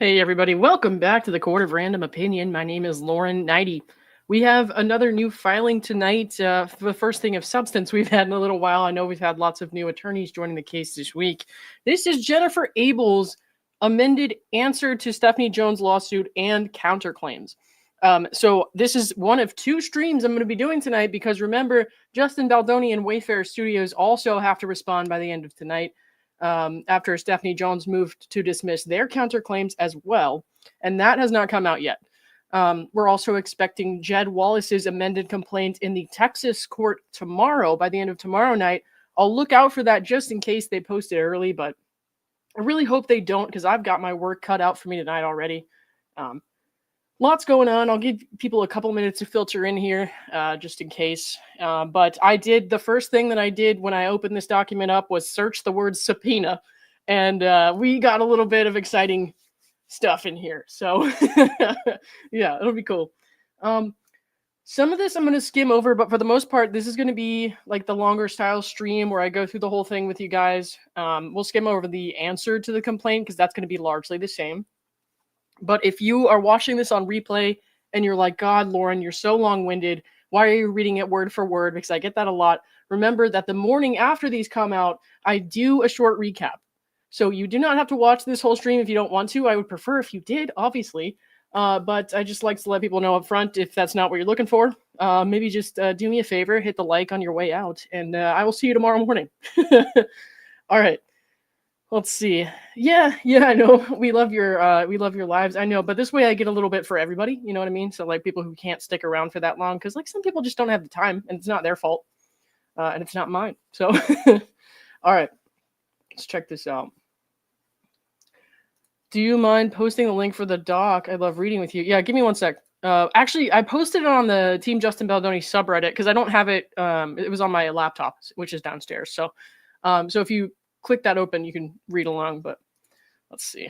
Hey everybody, welcome back to the Court of Random Opinion. My name is Lauren Neidigh. We have another new filing tonight, the first thing of substance we've had in a little while. I know we've had lots of new attorneys joining the case this week. This is Jennifer Abel's amended answer to Stephanie Jones' lawsuit and counterclaims. So this is one of two streams I'm going to be doing tonight because remember, Justin Baldoni and Wayfarer Studios also have to respond by the end of tonight. After Stephanie Jones moved to dismiss their counterclaims as well, and that has not come out yet. We're also expecting Jed Wallace's amended complaint in the Texas court tomorrow, by the end of tomorrow night. I'll look out for that just in case they post it early, but I really hope they don't because I've got my work cut out for me tonight already. Lots going on. I'll give people a couple minutes to filter in here just in case. But the first thing that I did when I opened this document up was search the word subpoena. And we got a little bit of exciting stuff in here. So yeah, it'll be cool. Some of this I'm going to skim over, but for the most part, this is going to be like the longer style stream where I go through the whole thing with you guys. We'll skim over the answer to the complaint because that's going to be largely the same. But if you are watching this on replay and you're like, God, Lauren, you're so long-winded. Why are you reading it word for word? Because I get that a lot. Remember that the morning after these come out, I do a short recap. So you do not have to watch this whole stream if you don't want to. I would prefer if you did, obviously. But I just like to let people know up front if that's not what you're looking for. Maybe just do me a favor, hit the like on your way out, and I will see you tomorrow morning. All right. Let's see. Yeah, I know. We love your lives. I know, but this way I get a little bit for everybody. You know what I mean? So like people who can't stick around for that long, because like some people just don't have the time, and it's not their fault, and it's not mine. So, all right, let's check this out. Do you mind posting the link for the doc? I love reading with you. Yeah, give me one sec. Actually, I posted it on the Team Justin Baldoni subreddit because I don't have it. It was on my laptop, which is downstairs. So if you click that open, you can read along, but let's see.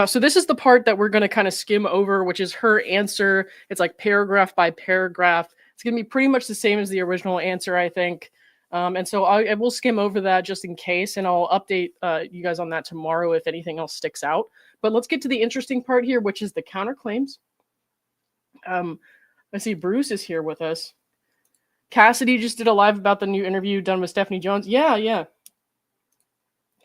So this is the part that we're going to kind of skim over, which is her answer. It's like paragraph by paragraph. It's going to be pretty much the same as the original answer, I think. And so I will skim over that just in case, and I'll update you guys on that tomorrow if anything else sticks out. But let's get to the interesting part here, which is the counterclaims. I see Bruce is here with us. Cassidy just did a live about the new interview done with Stephanie Jones. Yeah.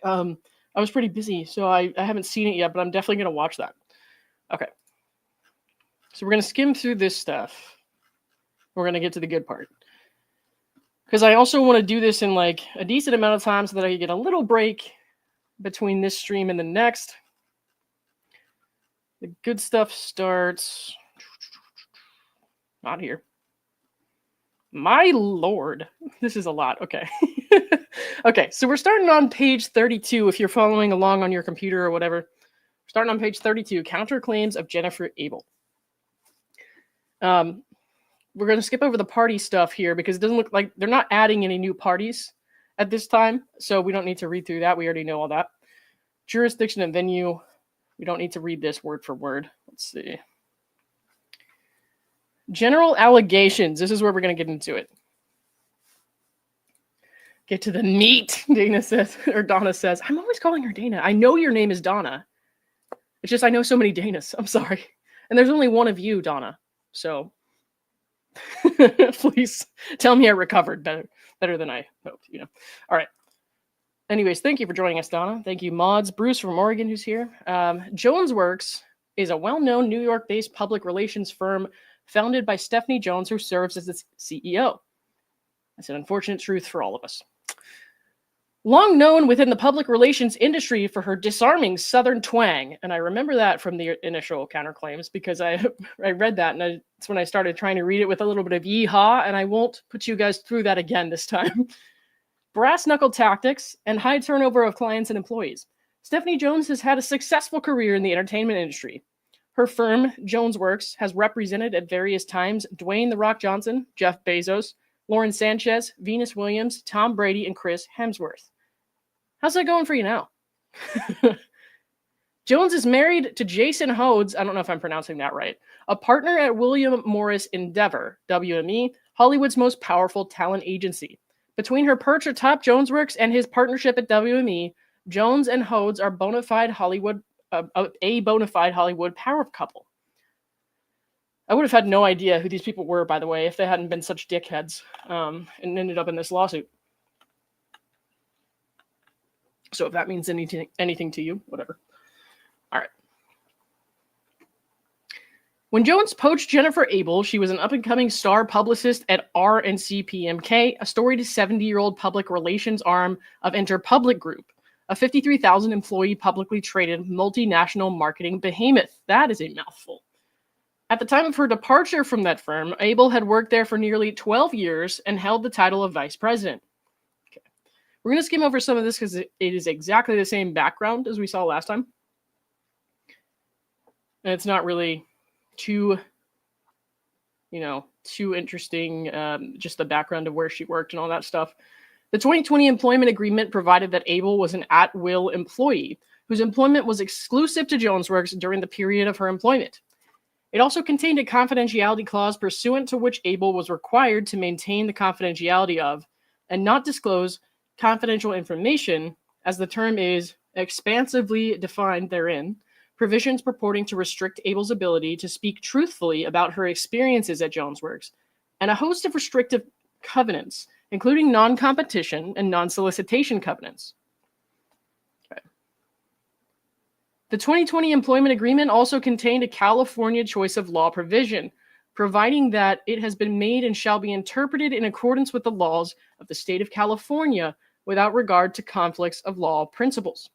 I was pretty busy, so I haven't seen it yet, but I'm definitely going to watch that. Okay. So we're going to skim through this stuff. We're going to get to the good part. Because I also want to do this in like a decent amount of time so that I can get a little break between this stream and the next. The good stuff starts... Not here. My lord. This is a lot. Okay. Okay, so we're starting on page 32 if you're following along on your computer or whatever. We're starting on page 32, Counterclaims of Jennifer Abel. We're going to skip over the party stuff here because it doesn't look like they're not adding any new parties at this time, so we don't need to read through that. We already know all that. Jurisdiction and venue. We don't need to read this word for word. Let's see. General allegations. This is where we're going to get into it. Get to the meat, Dana says, or Donna says. I'm always calling her Dana. I know your name is Donna. It's just I know so many Danas. I'm sorry. And there's only one of you, Donna. So please tell me I recovered better than I hoped. All right. Anyways, thank you for joining us, Donna. Thank you, Mods. Bruce from Oregon, who's here. Jones Works is a well-known New York-based public relations firm founded by Stephanie Jones, who serves as its CEO. That's an unfortunate truth for all of us. Long known within the public relations industry for her disarming Southern twang. And I remember that from the initial counterclaims because I read that, and it's when I started trying to read it with a little bit of yeehaw, and I won't put you guys through that again this time. Brass knuckle tactics and high turnover of clients and employees. Stephanie Jones has had a successful career in the entertainment industry. Her firm, Jones Works, has represented at various times Dwayne "The Rock" Johnson, Jeff Bezos, Lauren Sanchez, Venus Williams, Tom Brady, and Chris Hemsworth. How's that going for you now? Jones is married to Jason Hodes, I don't know if I'm pronouncing that right, a partner at William Morris Endeavor, WME, Hollywood's most powerful talent agency. Between her perch atop Jones Works and his partnership at WME, Jones and Hodes are bona fide Hollywood a bona fide Hollywood power couple. I would have had no idea who these people were, by the way, if they hadn't been such dickheads and ended up in this lawsuit. So if that means anything to you, whatever. All right. When Jones poached Jennifer Abel, she was an up-and-coming star publicist at R&C-PMK, a storied 70-year-old public relations arm of Interpublic Group, a 53,000-employee publicly traded multinational marketing behemoth. That is a mouthful. At the time of her departure from that firm, Abel had worked there for nearly 12 years and held the title of vice president. Okay. We're going to skim over some of this because it is exactly the same background as we saw last time. And it's not really too interesting, just the background of where she worked and all that stuff. The 2020 employment agreement provided that Abel was an at-will employee whose employment was exclusive to JonesWorks during the period of her employment. It also contained a confidentiality clause pursuant to which Abel was required to maintain the confidentiality of and not disclose confidential information, as the term is expansively defined therein, provisions purporting to restrict Abel's ability to speak truthfully about her experiences at JonesWorks, and a host of restrictive covenants, including non-competition and non-solicitation covenants. Okay. The 2020 employment agreement also contained a California choice of law provision, providing that it has been made and shall be interpreted in accordance with the laws of the state of California without regard to conflicts of law principles.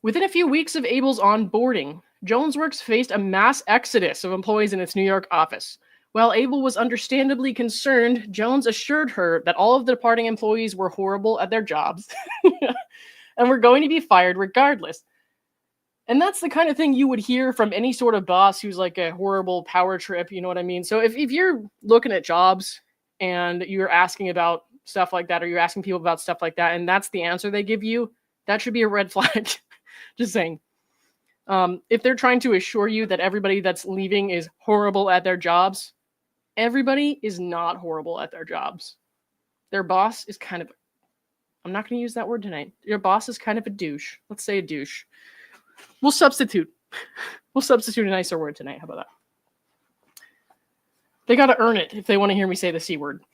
Within a few weeks of Abel's onboarding, JonesWorks faced a mass exodus of employees in its New York office. While Abel was understandably concerned, Jones assured her that all of the departing employees were horrible at their jobs and were going to be fired regardless. And that's the kind of thing you would hear from any sort of boss who's like a horrible power trip, you know what I mean? So if you're looking at jobs and you're asking about stuff like that, or you're asking people about stuff like that, and that's the answer they give you, that should be a red flag. Just saying. If they're trying to assure you that everybody that's leaving is horrible at their jobs, everybody is not horrible at their jobs. Their boss is kind of, I'm not going to use that word tonight. Your boss is kind of a douche. Let's say a douche. We'll substitute a nicer word tonight. How about that? They got to earn it if they want to hear me say the C word.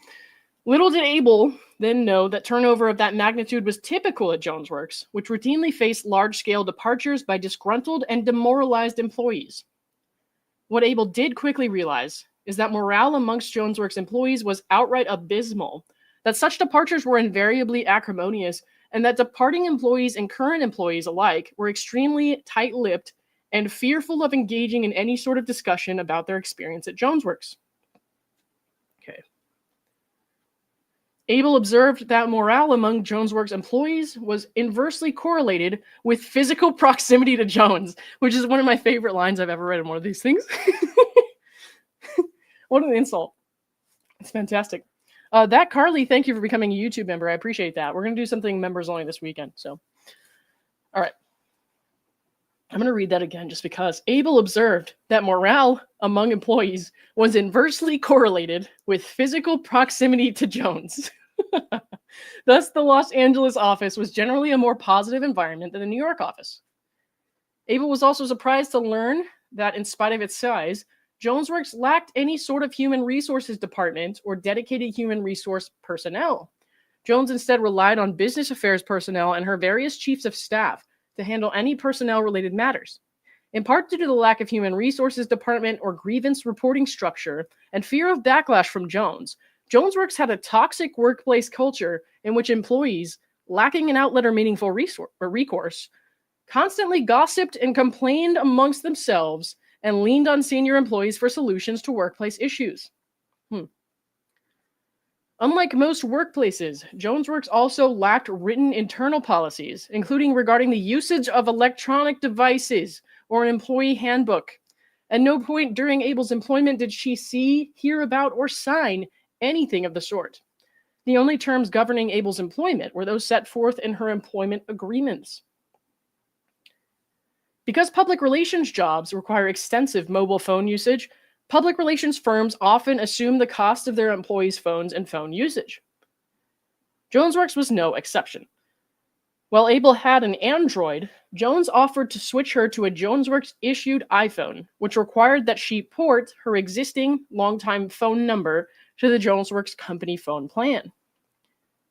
Little did Abel then know that turnover of that magnitude was typical at JonesWorks, which routinely faced large-scale departures by disgruntled and demoralized employees. What Abel did quickly realize is that morale amongst JonesWorks employees was outright abysmal, that such departures were invariably acrimonious, and that departing employees and current employees alike were extremely tight-lipped and fearful of engaging in any sort of discussion about their experience at JonesWorks. Okay. Abel observed that morale among JonesWorks employees was inversely correlated with physical proximity to Jones, which is one of my favorite lines I've ever read in one of these things. What an insult. It's fantastic. That Carly, thank you for becoming a YouTube member. I appreciate that. We're going to do something members only this weekend. So, all right. I'm going to read that again just because. Abel observed that morale among employees was inversely correlated with physical proximity to Jones. Thus, the Los Angeles office was generally a more positive environment than the New York office. Abel was also surprised to learn that, in spite of its size, JonesWorks lacked any sort of human resources department or dedicated human resource personnel. Jones instead relied on business affairs personnel and her various chiefs of staff to handle any personnel-related matters. In part due to the lack of human resources department or grievance reporting structure and fear of backlash from Jones, JonesWorks had a toxic workplace culture in which employees, lacking an outlet or meaningful recourse, constantly gossiped and complained amongst themselves and leaned on senior employees for solutions to workplace issues. Unlike most workplaces, JonesWorks also lacked written internal policies, including regarding the usage of electronic devices or an employee handbook. At no point during Abel's employment did she see, hear about, or sign anything of the sort. The only terms governing Abel's employment were those set forth in her employment agreements. Because public relations jobs require extensive mobile phone usage, public relations firms often assume the cost of their employees' phones and phone usage. JonesWorks was no exception. While Abel had an Android, Jones offered to switch her to a JonesWorks-issued iPhone, which required that she port her existing longtime phone number to the JonesWorks company phone plan.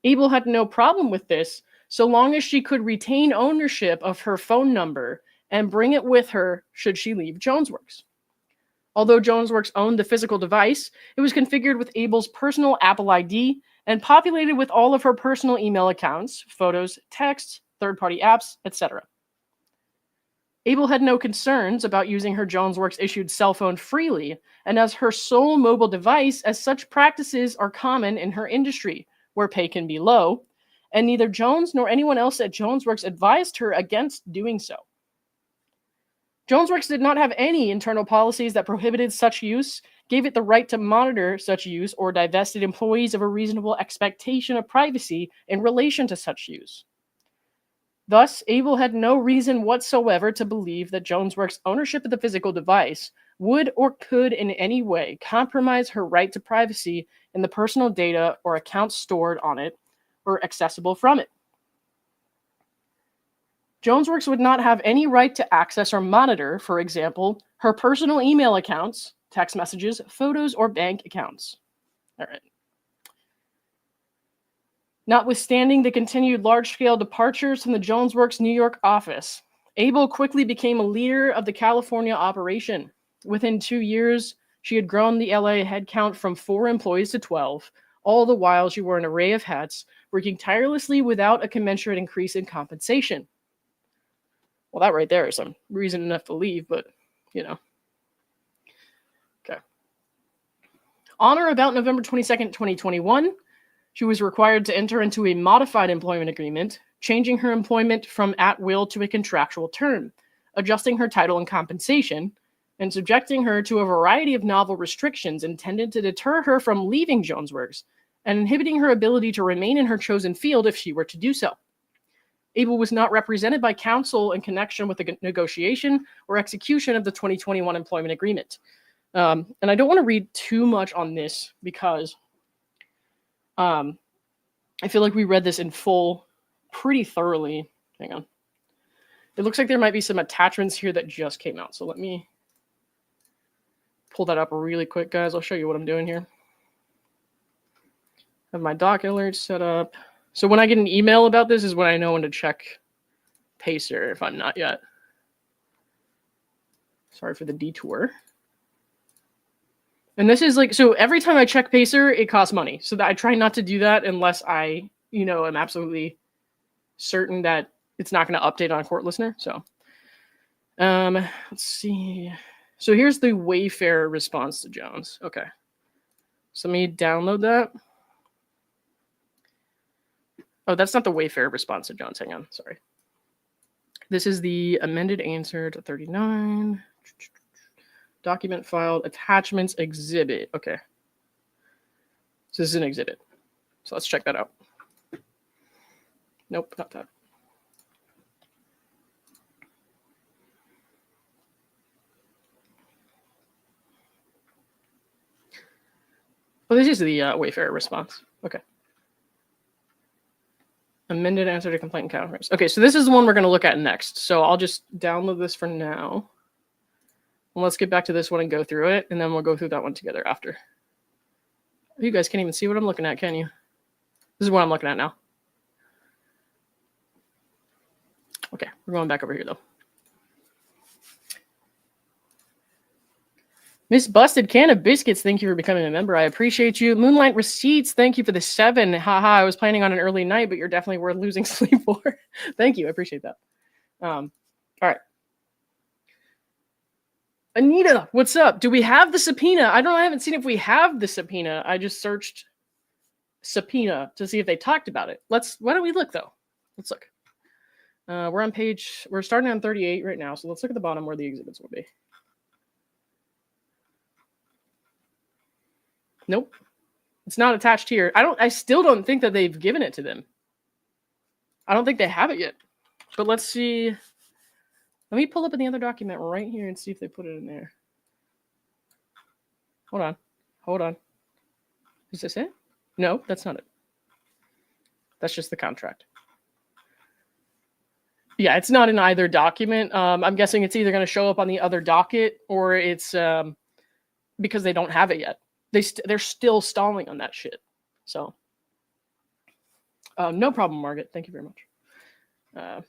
Abel had no problem with this, so long as she could retain ownership of her phone number and bring it with her should she leave JonesWorks. Although JonesWorks owned the physical device, it was configured with Abel's personal Apple ID and populated with all of her personal email accounts, photos, texts, third-party apps, etc. Abel had no concerns about using her JonesWorks-issued cell phone freely, and as her sole mobile device, as such practices are common in her industry, where pay can be low, and neither Jones nor anyone else at JonesWorks advised her against doing so. JonesWorks did not have any internal policies that prohibited such use, gave it the right to monitor such use, or divested employees of a reasonable expectation of privacy in relation to such use. Thus, Abel had no reason whatsoever to believe that JonesWorks' ownership of the physical device would or could in any way compromise her right to privacy in the personal data or accounts stored on it or accessible from it. JonesWorks would not have any right to access or monitor, for example, her personal email accounts, text messages, photos, or bank accounts. All right. Notwithstanding the continued large-scale departures from the JonesWorks New York office, Abel quickly became a leader of the California operation. Within 2 years, she had grown the LA headcount from 4 employees to 12, all the while she wore an array of hats, working tirelessly without a commensurate increase in compensation. Well, that right there is some reason enough to leave, but, you know. Okay. On or about November 22nd, 2021, she was required to enter into a modified employment agreement, changing her employment from at will to a contractual term, adjusting her title and compensation, and subjecting her to a variety of novel restrictions intended to deter her from leaving JonesWorks and inhibiting her ability to remain in her chosen field if she were to do so. Abel was not represented by counsel in connection with the negotiation or execution of the 2021 employment agreement. And I don't want to read too much on this because I feel like we read this in full pretty thoroughly. Hang on. It looks like there might be some attachments here that just came out. So let me pull that up really quick, guys. I'll show you what I'm doing here. I have my doc alerts set up. So when I get an email about this is when I know when to check Pacer if I'm not yet. Sorry for the detour. And this is like, so every time I check Pacer, it costs money. So that I try not to do that unless I, am absolutely certain that it's not going to update on Court Listener. So let's see. So here's the Wayfarer response to Jones. Okay. So let me download that. Oh, that's not the Wayfarer response to Jones. Hang on. Sorry. This is the amended answer to 39. Document filed, attachments, exhibit. Okay. So this is an exhibit. So let's check that out. Nope, not that. Oh, this is the Wayfarer response. Okay. Amended answer to complaint and counterclaims. Okay, so this is the one we're going to look at next. So I'll just download this for now. And let's get back to this one and go through it, and then we'll go through that one together after. You guys can't even see what I'm looking at, can you? This is what I'm looking at now. Okay, we're going back over here, though. Miss Busted Can of Biscuits, thank you for becoming a member. I appreciate you. Moonlight Receipts, thank you for the 7. Haha, I was planning on an early night, but you're definitely worth losing sleep for. Thank you, I appreciate that. All right. Anita, what's up? Do we have the subpoena? I haven't seen if we have the subpoena. I just searched subpoena to see if they talked about it. Why don't we look, though? Let's look. We're starting on 38 right now, so let's look at the bottom where the exhibits will be. Nope. It's not attached here. I still don't think that they've given it to them. I don't think they have it yet. But let's see. Let me pull up in the other document right here and see if they put it in there. Hold on. Is this it? No, that's not it. That's just the contract. Yeah, it's not in either document. I'm guessing it's either going to show up on the other docket or it's because they don't have it yet. They're still stalling on that shit. So, no problem, Margaret. Thank you very much.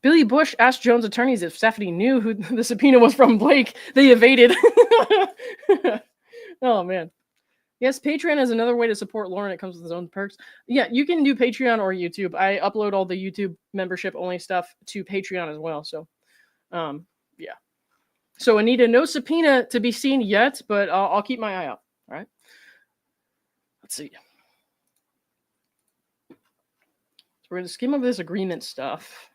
Billy Bush asked Jones' attorneys if Stephanie knew who the subpoena was from Blake. They evaded. Oh, man. Yes, Patreon is another way to support Lauren. It comes with its own perks. Yeah, you can do Patreon or YouTube. I upload all the YouTube membership-only stuff to Patreon as well. So, yeah. So, Anita, no subpoena to be seen yet, but I'll keep my eye out. All right. Let's see. So we're going to skim over this agreement stuff.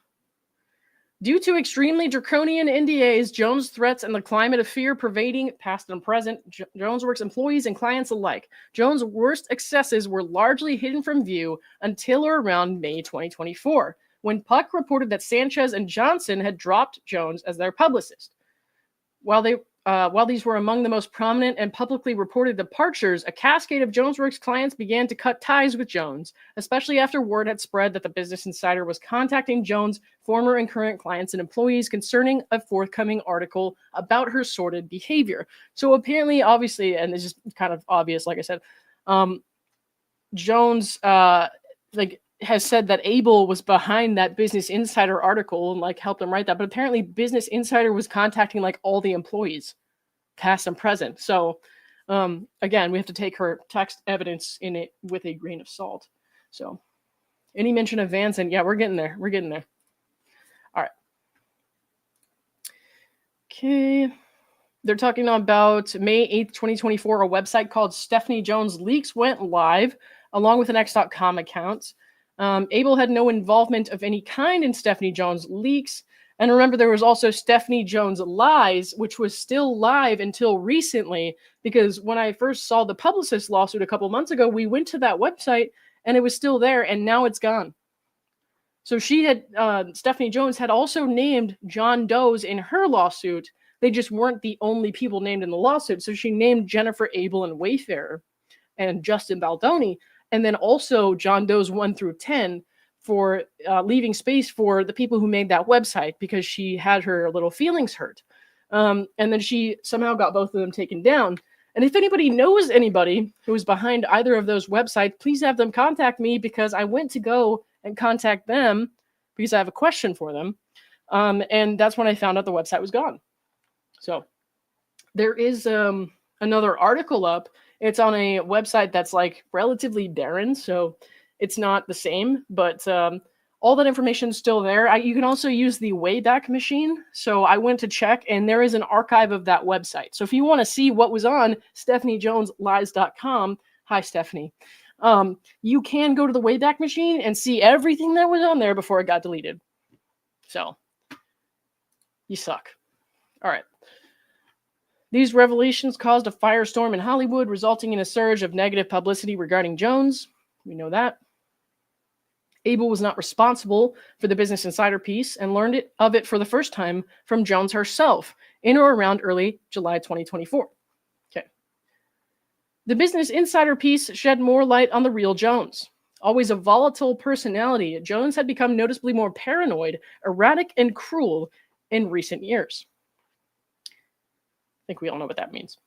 Due to extremely draconian NDAs, Jones' threats, and the climate of fear pervading past and present, JonesWorks employees and clients alike, Jones' worst excesses were largely hidden from view until or around May 2024, when Puck reported that Sanchez and Johnson had dropped Jones as their publicist. While these were among the most prominent and publicly reported departures, a cascade of JonesWorks clients began to cut ties with Jones, especially after word had spread that the Business Insider was contacting Jones' former and current clients and employees concerning a forthcoming article about her sordid behavior. So apparently, obviously, and it's just kind of obvious, like I said, Jones has said that Abel was behind that Business Insider article and helped him write that, but apparently Business Insider was contacting all the employees, past and present. So again, we have to take her text evidence in it with a grain of salt. So any mention of Vance, and yeah, we're getting there. All right. Okay. They're talking about May 8th, 2024, a website called Stephanie Jones Leaks went live along with an X.com account. Abel had no involvement of any kind in Stephanie Jones Leaks. And remember, there was also Stephanie Jones Lies, which was still live until recently, because when I first saw the Publicist lawsuit a couple months ago, we went to that website and it was still there, and now it's gone. So Stephanie Jones had also named John Doe's in her lawsuit. They just weren't the only people named in the lawsuit. So she named Jennifer Abel and Wayfarer and Justin Baldoni, and then also John Doe's 1 through 10 for leaving space for the people who made that website because she had her little feelings hurt. And then she somehow got both of them taken down. And if anybody knows anybody who is behind either of those websites, please have them contact me, because I went to go and contact them because I have a question for them. And that's when I found out the website was gone. So there is another article up. It's on a website that's relatively barren, so it's not the same, but all that information is still there. You can also use the Wayback Machine. So I went to check, and there is an archive of that website. So if you want to see what was on StephanieJonesLies.com, hi, Stephanie, you can go to the Wayback Machine and see everything that was on there before it got deleted. So you suck. All right. These revelations caused a firestorm in Hollywood, resulting in a surge of negative publicity regarding Jones. We know that. Abel was not responsible for the Business Insider piece and learned of it for the first time from Jones herself in or around early July 2024. Okay. The Business Insider piece shed more light on the real Jones. Always a volatile personality, Jones had become noticeably more paranoid, erratic, and cruel in recent years. I think we all know what that means.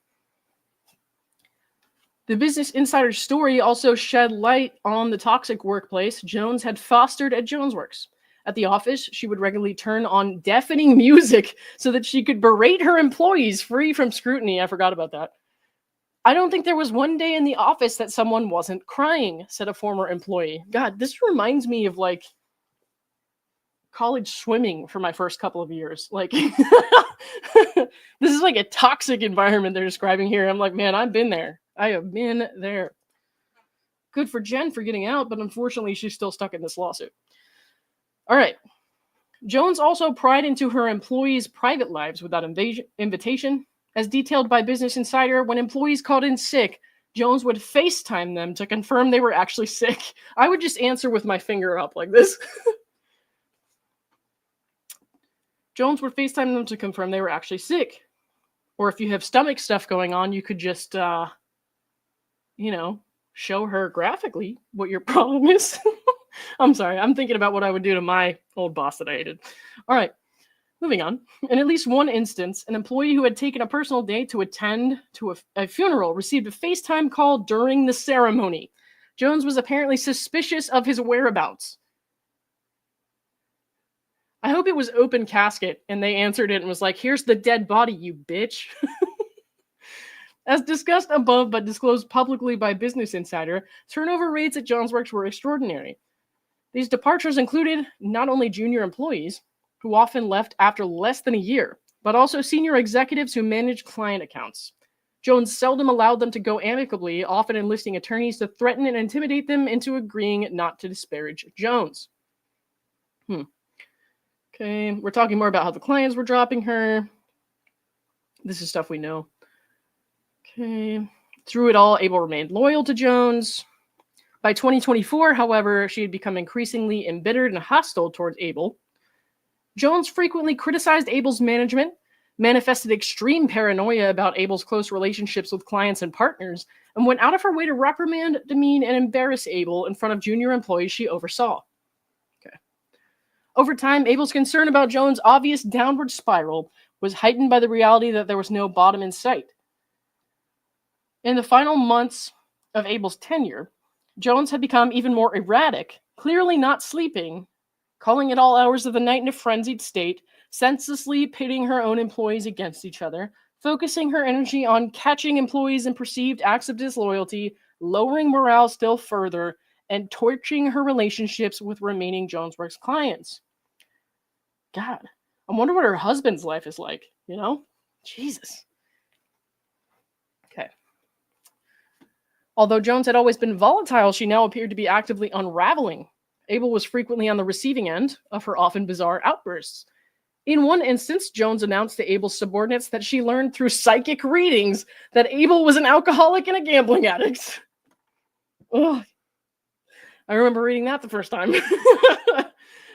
The Business Insider story also shed light on the toxic workplace Jones had fostered at JonesWorks. At the office, she would regularly turn on deafening music so that she could berate her employees free from scrutiny. I forgot about that. I don't think there was one day in the office that someone wasn't crying, said a former employee. God, this reminds me of college swimming for my first couple of years. This is a toxic environment they're describing here. I'm man, I've been there. I have been there. Good for Jen for getting out, but unfortunately she's still stuck in this lawsuit. All right. Jones also pried into her employees' private lives without invitation. As detailed by Business Insider, when employees called in sick, Jones would FaceTime them to confirm they were actually sick. I would just answer with my finger up like this. Jones would FaceTime them to confirm they were actually sick. Or if you have stomach stuff going on, you could just, show her graphically what your problem is. I'm sorry. I'm thinking about what I would do to my old boss that I hated. All right. Moving on. In at least one instance, an employee who had taken a personal day to attend to a funeral received a FaceTime call during the ceremony. Jones was apparently suspicious of his whereabouts. I hope it was open casket and they answered it and was like, here's the dead body, you bitch. As discussed above but disclosed publicly by Business Insider, turnover rates at JonesWorks were extraordinary. These departures included not only junior employees, who often left after less than a year, but also senior executives who managed client accounts. Jones seldom allowed them to go amicably, often enlisting attorneys to threaten and intimidate them into agreeing not to disparage Jones. Okay, we're talking more about how the clients were dropping her. This is stuff we know. Okay, through it all, Abel remained loyal to Jones. By 2024, however, she had become increasingly embittered and hostile towards Abel. Jones frequently criticized Abel's management, manifested extreme paranoia about Abel's close relationships with clients and partners, and went out of her way to reprimand, demean, and embarrass Abel in front of junior employees she oversaw. Okay. Over time, Abel's concern about Jones' obvious downward spiral was heightened by the reality that there was no bottom in sight. In the final months of Abel's tenure, Jones had become even more erratic, clearly not sleeping, calling at all hours of the night in a frenzied state, senselessly pitting her own employees against each other, focusing her energy on catching employees in perceived acts of disloyalty, lowering morale still further, and torching her relationships with remaining JonesWorks clients. God, I wonder what her husband's life is like, you know? Jesus. Okay. Although Jones had always been volatile, she now appeared to be actively unraveling. Abel was frequently on the receiving end of her often bizarre outbursts. In one instance, Jones announced to Abel's subordinates that she learned through psychic readings that Abel was an alcoholic and a gambling addict. Ugh. I remember reading that the first time.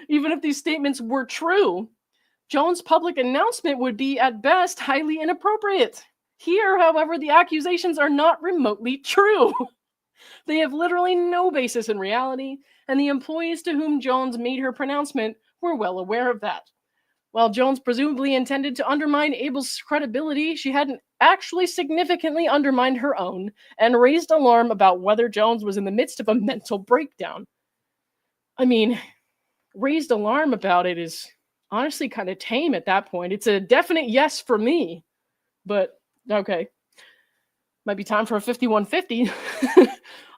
Even if these statements were true, Jones' public announcement would be, at best, highly inappropriate. Here, however, the accusations are not remotely true. They have literally no basis in reality, and the employees to whom Jones made her pronouncement were well aware of that. While Jones presumably intended to undermine Abel's credibility, she hadn't actually significantly undermined her own and raised alarm about whether Jones was in the midst of a mental breakdown. I mean, raised alarm about it is honestly kind of tame at that point. It's a definite yes for me, but okay. Might be time for a 5150.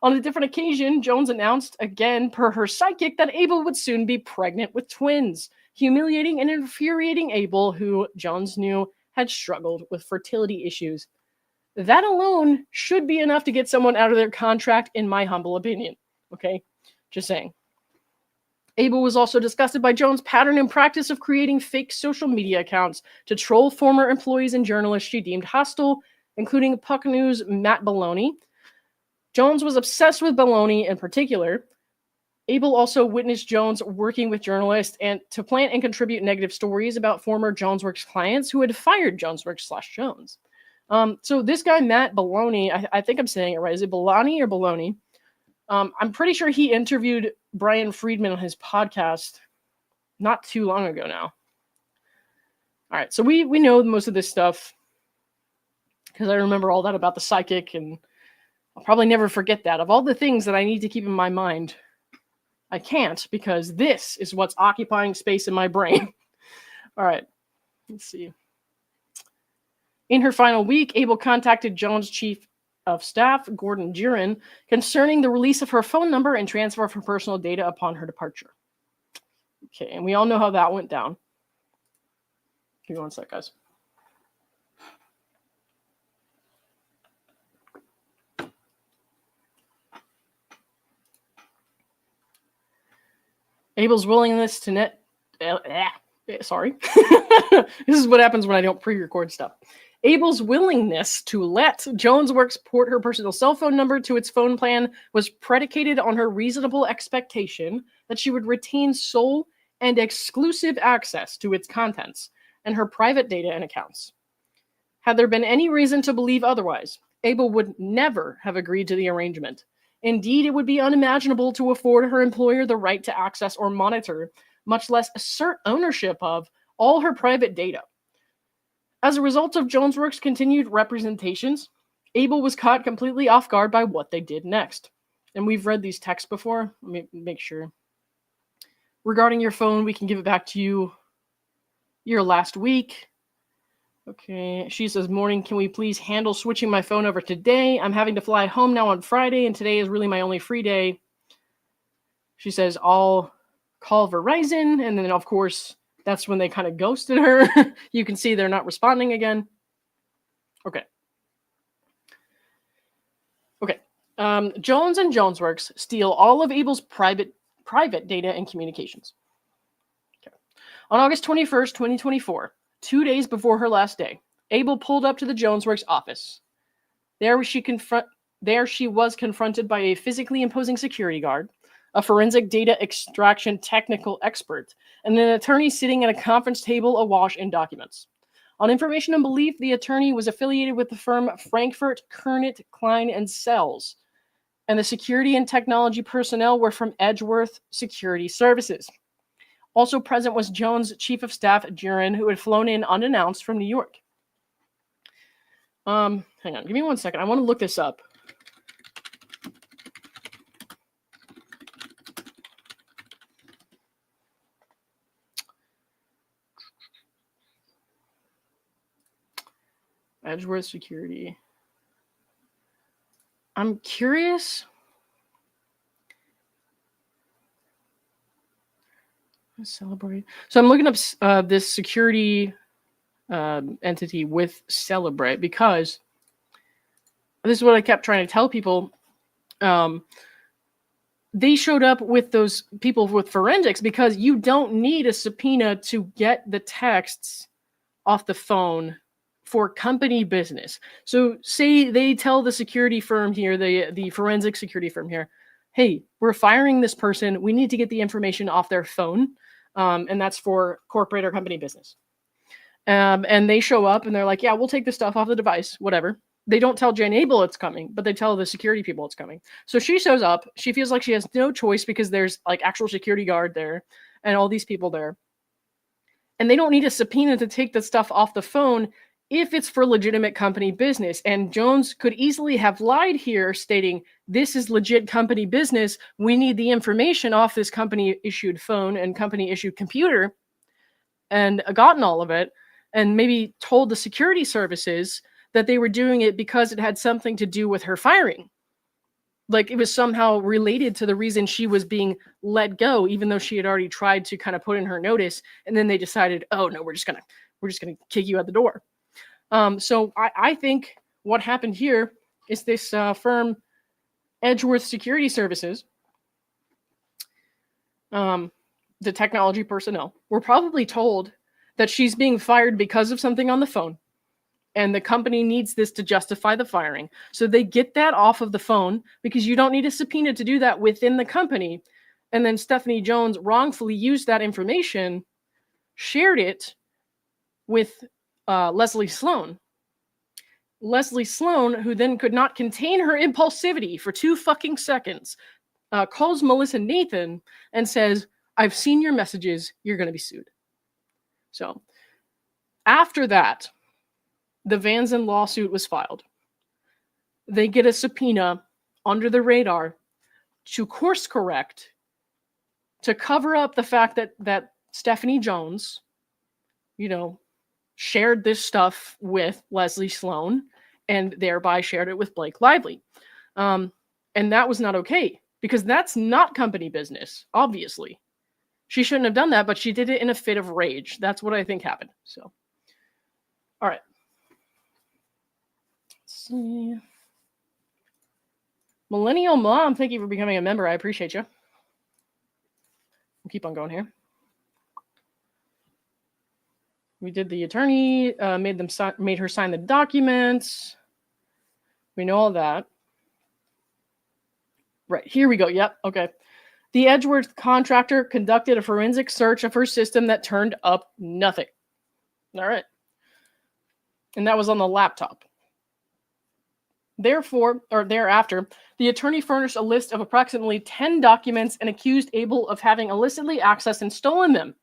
On a different occasion, Jones announced, again per her psychic, that Abel would soon be pregnant with twins, humiliating and infuriating Abel, who Jones knew had struggled with fertility issues. That alone should be enough to get someone out of their contract, in my humble opinion. Okay? Just saying. Abel was also disgusted by Jones' pattern and practice of creating fake social media accounts to troll former employees and journalists she deemed hostile, including Puck News' Matt Baldoni. Jones was obsessed with Baldoni in particular. Abel also witnessed Jones working with journalists and to plant and contribute negative stories about former JonesWorks clients who had fired JonesWorks/Jones. So this guy, Matt Baldoni, I think I'm saying it right. Is it Baldoni or Baldoni? I'm pretty sure he interviewed Brian Friedman on his podcast not too long ago now. All right, so we know most of this stuff because I remember all that about the psychic, and I'll probably never forget that. Of all the things that I need to keep in my mind, I can't, because this is what's occupying space in my brain. All right, let's see. In her final week, Abel contacted Jones' chief of staff, Gordon Giron, concerning the release of her phone number and transfer of her personal data upon her departure. Okay, and we all know how that went down. Give me one sec, guys. Abel's willingness to sorry. This is what happens when I don't pre-record stuff. Abel's willingness to let JonesWorks port her personal cell phone number to its phone plan was predicated on her reasonable expectation that she would retain sole and exclusive access to its contents and her private data and accounts. Had there been any reason to believe otherwise, Abel would never have agreed to the arrangement. Indeed, it would be unimaginable to afford her employer the right to access or monitor, much less assert ownership of, all her private data. As a result of Jonesworks' continued representations, Abel was caught completely off guard by what they did next. And we've read these texts before. Let me make sure. Regarding your phone, we can give it back to you your last week. Okay, she says, morning, can we please handle switching my phone over today? I'm having to fly home now on Friday, and today is really my only free day. She says, I'll call Verizon, and then, of course, that's when they kind of ghosted her. You can see they're not responding again. Okay. Jones and Jonesworks steal all of Abel's private data and communications. Okay. On August 21st, 2024, 2 days before her last day, Abel pulled up to the Jonesworks office. There she was confronted by a physically imposing security guard, a forensic data extraction technical expert, and an attorney sitting at a conference table awash in documents. On information and belief, the attorney was affiliated with the firm Frankfurt, Kernit, Klein, and Sells, and the security and technology personnel were from Edgeworth Security Services. Also present was Jones' chief of staff, Jiren, who had flown in unannounced from New York. Hang on, give me 1 second. I want to look this up. Edgeworth Security. I'm curious. Celebrate. So I'm looking up this security entity with Celebrate because this is what I kept trying to tell people. They showed up with those people with forensics because you don't need a subpoena to get the texts off the phone for company business. So say they tell the security firm here, the forensic security firm here, hey, we're firing this person. We need to get the information off their phone. And that's for corporate or company business. And they show up and they're like, yeah, we'll take this stuff off the device, whatever. They don't tell Jane Abel it's coming, but they tell the security people it's coming. So she shows up. She feels like she has no choice because there's like actual security guard there and all these people there. And they don't need a subpoena to take the stuff off the phone if it's for legitimate company business. And Jones could easily have lied here, stating, this is legit company business. We need the information off this company-issued phone and company-issued computer, and gotten all of it, and maybe told the security services that they were doing it because it had something to do with her firing. Like it was somehow related to the reason she was being let go, even though she had already tried to kind of put in her notice. And then they decided, oh no, we're just gonna kick you out the door. So I think what happened here is this firm, Edgeworth Security Services, the technology personnel, were probably told that she's being fired because of something on the phone, and the company needs this to justify the firing. So they get that off of the phone because you don't need a subpoena to do that within the company. And then Stephanie Jones wrongfully used that information, shared it with Leslie Sloan. Leslie Sloan, who then could not contain her impulsivity for 2 fucking seconds, calls Melissa Nathan and says, I've seen your messages. You're going to be sued. So after that, the Van Zandt lawsuit was filed. They get a subpoena under the radar to course correct, to cover up the fact that Stephanie Jones, shared this stuff with Leslie Sloan and thereby shared it with Blake Lively. And that was not okay because that's not company business, obviously. She shouldn't have done that, but she did it in a fit of rage. That's what I think happened. So, all right. Let's see. Millennial Mom, thank you for becoming a member. I appreciate you. We'll keep on going here. We did the attorney, made her sign the documents. We know all that. Right, here we go. Yep, okay. The Edgeworth contractor conducted a forensic search of her system that turned up nothing. All right. And that was on the laptop. Thereafter, the attorney furnished a list of approximately 10 documents and accused Abel of having illicitly accessed and stolen them.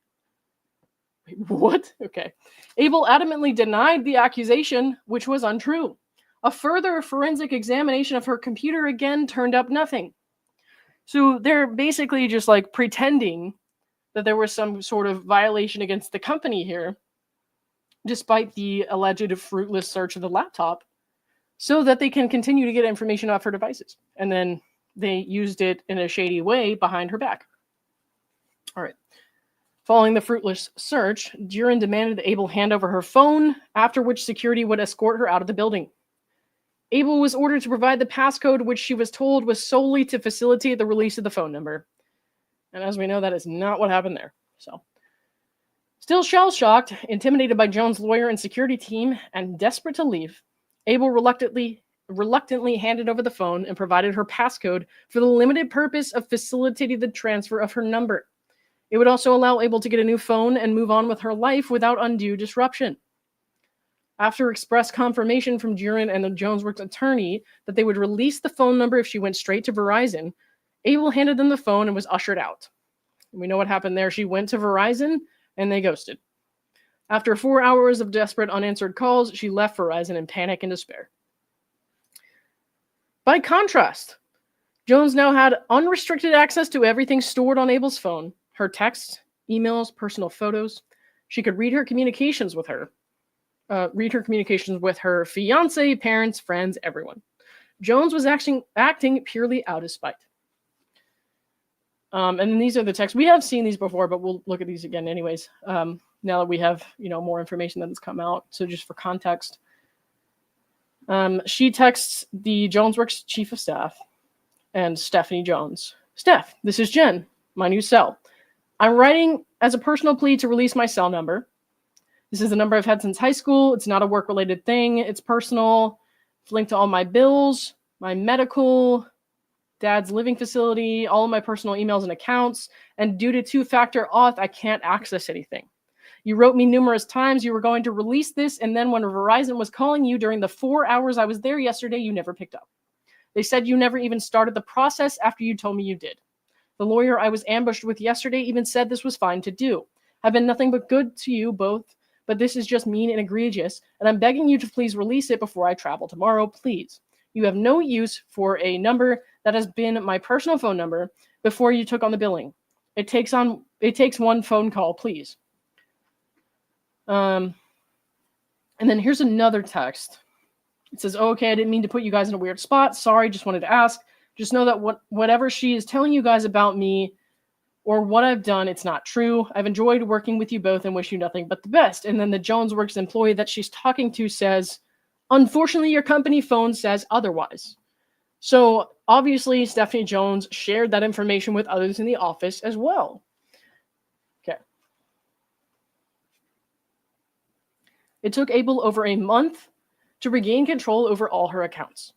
Wait, what? Okay. Abel adamantly denied the accusation, which was untrue. A further forensic examination of her computer again turned up nothing. So they're basically just like pretending that there was some sort of violation against the company here, despite the alleged fruitless search of the laptop, so that they can continue to get information off her devices. And then they used it in a shady way behind her back. All right. Following the fruitless search, Duran demanded that Abel hand over her phone, after which security would escort her out of the building. Abel was ordered to provide the passcode, which she was told was solely to facilitate the release of the phone number. And as we know, that is not what happened there. So, still shell-shocked, intimidated by Jones' lawyer and security team, and desperate to leave, Abel reluctantly handed over the phone and provided her passcode for the limited purpose of facilitating the transfer of her number. It would also allow Abel to get a new phone and move on with her life without undue disruption. After express confirmation from Duran and the Jonesworks attorney that they would release the phone number if she went straight to Verizon, Abel handed them the phone and was ushered out. We know what happened there. She went to Verizon and they ghosted. After 4 hours of desperate unanswered calls, she left Verizon in panic and despair. By contrast, Jones now had unrestricted access to everything stored on Abel's phone, her texts, emails, personal photos. She could read her communications with her fiance, parents, friends, everyone. Jones was acting purely out of spite. And then these are the texts. We have seen these before, but we'll look at these again anyways. Now that we have, more information that has come out. So just for context, she texts the Jonesworks chief of staff and Stephanie Jones. Steph, this is Jen, my new cell. I'm writing as a personal plea to release my cell number. This is the number I've had since high school. It's not a work-related thing. It's personal. It's linked to all my bills, my medical, dad's living facility, all of my personal emails and accounts. And due to two-factor auth, I can't access anything. You wrote me numerous times you were going to release this, and then when Verizon was calling you during the 4 hours I was there yesterday, you never picked up. They said you never even started the process after you told me you did. The lawyer I was ambushed with yesterday even said this was fine to do. I've been nothing but good to you both, but this is just mean and egregious, and I'm begging you to please release it before I travel tomorrow, please. You have no use for a number that has been my personal phone number before you took on the billing. It takes one phone call, please. And then here's another text. It says, okay, I didn't mean to put you guys in a weird spot. Sorry, just wanted to ask. Just know that whatever she is telling you guys about me or what I've done, it's not true. I've enjoyed working with you both and wish you nothing but the best. And then the Jonesworks employee that she's talking to says, unfortunately, your company phone says otherwise. So obviously, Stephanie Jones shared that information with others in the office as well. Okay. It took Abel over a month to regain control over all her accounts.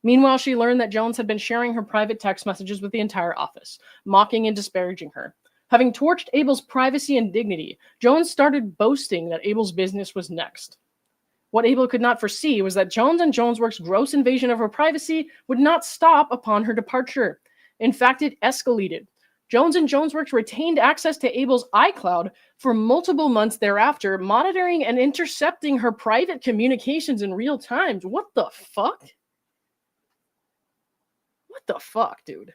Meanwhile, she learned that Jones had been sharing her private text messages with the entire office, mocking and disparaging her. Having torched Abel's privacy and dignity, Jones started boasting that Abel's business was next. What Abel could not foresee was that Jones and Jonesworks' gross invasion of her privacy would not stop upon her departure. In fact, it escalated. Jones and Jonesworks retained access to Abel's iCloud for multiple months thereafter, monitoring and intercepting her private communications in real time. What the fuck? What the fuck, dude?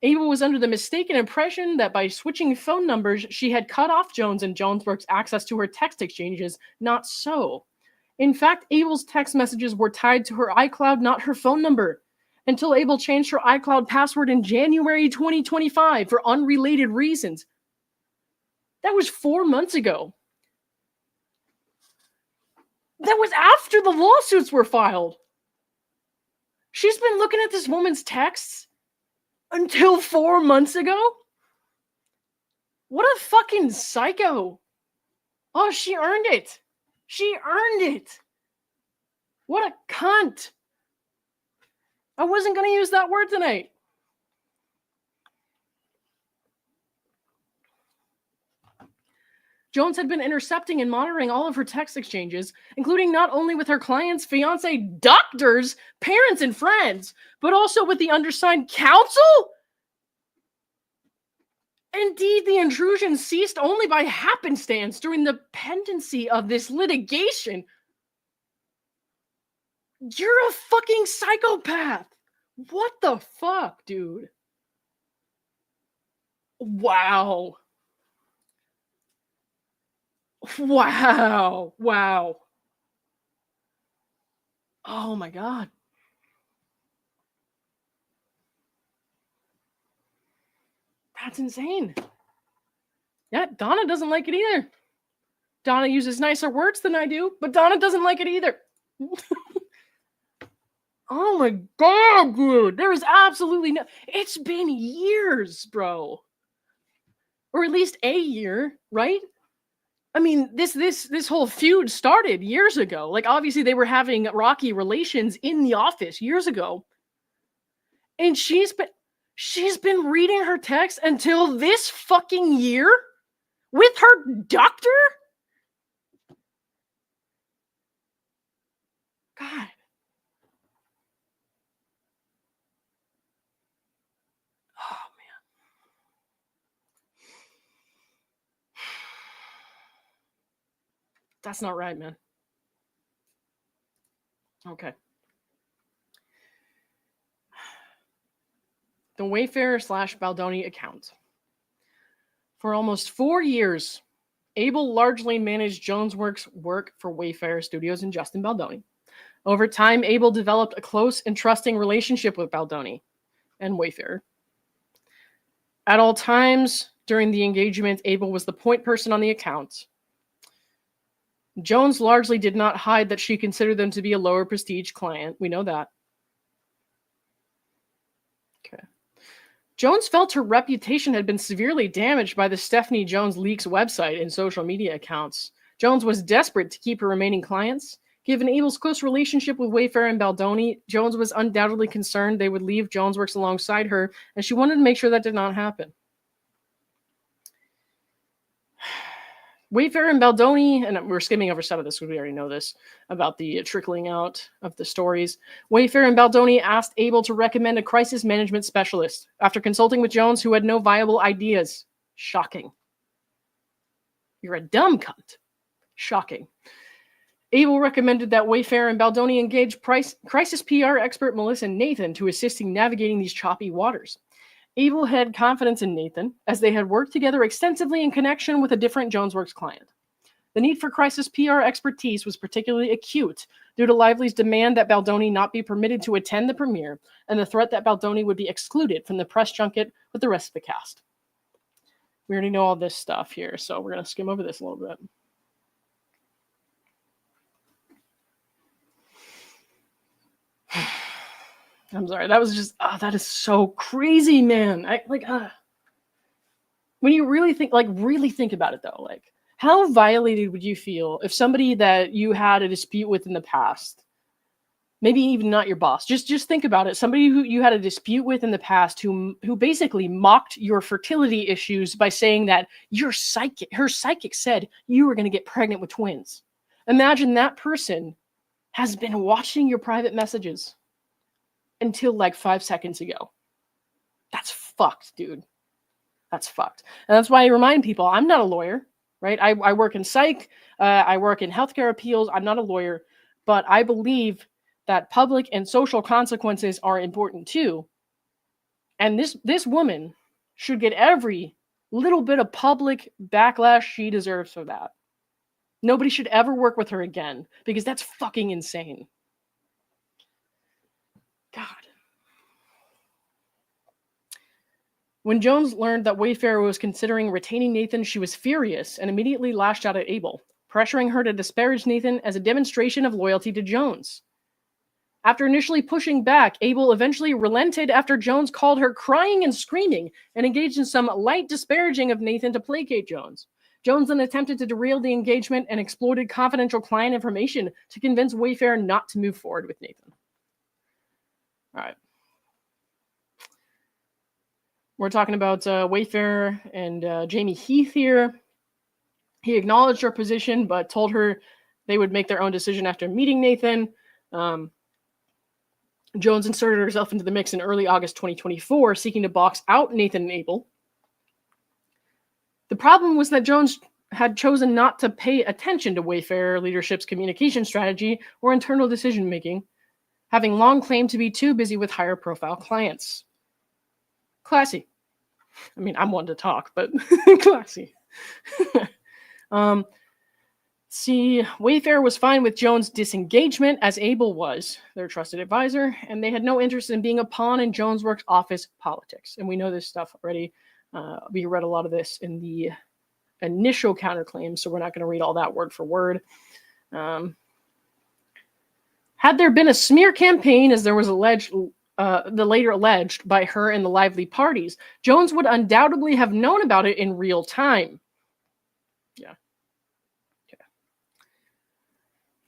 Abel was under the mistaken impression that by switching phone numbers, she had cut off Jones and Jonesworks' access to her text exchanges. Not so. In fact, Abel's text messages were tied to her iCloud, not her phone number, until Abel changed her iCloud password in January 2025 for unrelated reasons. That was 4 months ago. That was after the lawsuits were filed. She's been looking at this woman's texts until 4 months ago? What a fucking psycho. Oh, she earned it. She earned it. What a cunt. I wasn't going to use that word tonight. Jones had been intercepting and monitoring all of her text exchanges, including not only with her clients, fiance, doctors, parents, and friends, but also with the undersigned counsel. Indeed, the intrusion ceased only by happenstance during the pendency of this litigation. You're a fucking psychopath. What the fuck, dude? Wow. Wow. Wow. Oh my God. That's insane. Yeah, Donna doesn't like it either. Donna uses nicer words than I do, but Donna doesn't like it either. Oh my God, dude. There is absolutely no... It's been years, bro. Or at least a year, right? I mean, this whole feud started years ago. Like, obviously, they were having rocky relations in the office years ago. And she's been reading her text until this fucking year with her doctor? God. Oh, man. That's not right, man. Okay. The Wayfarer / Baldoni account. For almost 4 years, Abel largely managed Jonesworks' work for Wayfarer Studios and Justin Baldoni. Over time, Abel developed a close and trusting relationship with Baldoni and Wayfarer. At all times during the engagement, Abel was the point person on the account. Jones largely did not hide that she considered them to be a lower prestige client. We know that. Okay. Jones felt her reputation had been severely damaged by the Stephanie Jones Leaks website and social media accounts. Jones was desperate to keep her remaining clients. Given Abel's close relationship with Wayfarer and Baldoni, Jones was undoubtedly concerned they would leave Jonesworks alongside her, and she wanted to make sure that did not happen. Wayfarer and Baldoni, and we're skimming over some of this because we already know this about the trickling out of the stories. Wayfarer and Baldoni asked Abel to recommend a crisis management specialist after consulting with Jones, who had no viable ideas. Shocking. You're a dumb cunt. Shocking. Abel recommended that Wayfarer and Baldoni engage crisis PR expert Melissa Nathan to assist in navigating these choppy waters. Abel had confidence in Nathan, as they had worked together extensively in connection with a different Jonesworks client. The need for crisis PR expertise was particularly acute due to Lively's demand that Baldoni not be permitted to attend the premiere and the threat that Baldoni would be excluded from the press junket with the rest of the cast. We already know all this stuff here, so we're going to skim over this a little bit. I'm sorry. That was just, that is so crazy, man. When you really think about it though, like, how violated would you feel if somebody that you had a dispute with in the past, maybe even not your boss, just think about it. Somebody who you had a dispute with in the past who basically mocked your fertility issues by saying that her psychic said you were going to get pregnant with twins. Imagine that person has been watching your private messages until like 5 seconds ago. That's fucked, dude. That's fucked. And that's why I remind people, I'm not a lawyer, right? I work in psych. I work in healthcare appeals. I'm not a lawyer, but I believe that public and social consequences are important too. And this woman should get every little bit of public backlash she deserves for that. Nobody should ever work with her again because that's fucking insane. God. When Jones learned that Wayfarer was considering retaining Nathan, she was furious and immediately lashed out at Abel, pressuring her to disparage Nathan as a demonstration of loyalty to Jones. After initially pushing back, Abel eventually relented after Jones called her crying and screaming and engaged in some light disparaging of Nathan to placate Jones. Jones then attempted to derail the engagement and exploited confidential client information to convince Wayfarer not to move forward with Nathan. All right. We're talking about Wayfarer and Jamie Heath here. He acknowledged her position, but told her they would make their own decision after meeting Nathan. Jones inserted herself into the mix in early August 2024, seeking to box out Nathan and Abel. The problem was that Jones had chosen not to pay attention to Wayfarer leadership's communication strategy or internal decision-making, having long claimed to be too busy with higher-profile clients. Classy. I mean, I'm one to talk, but classy. See, Wayfarer was fine with Jones' disengagement, as Abel was their trusted advisor, and they had no interest in being a pawn in Jones' work's office politics. And we know this stuff already. We read a lot of this in the initial counterclaims, so we're not going to read all that word for word. Had there been a smear campaign, as there was the later alleged by her and the Lively parties, Jones would undoubtedly have known about it in real time. Yeah. Okay.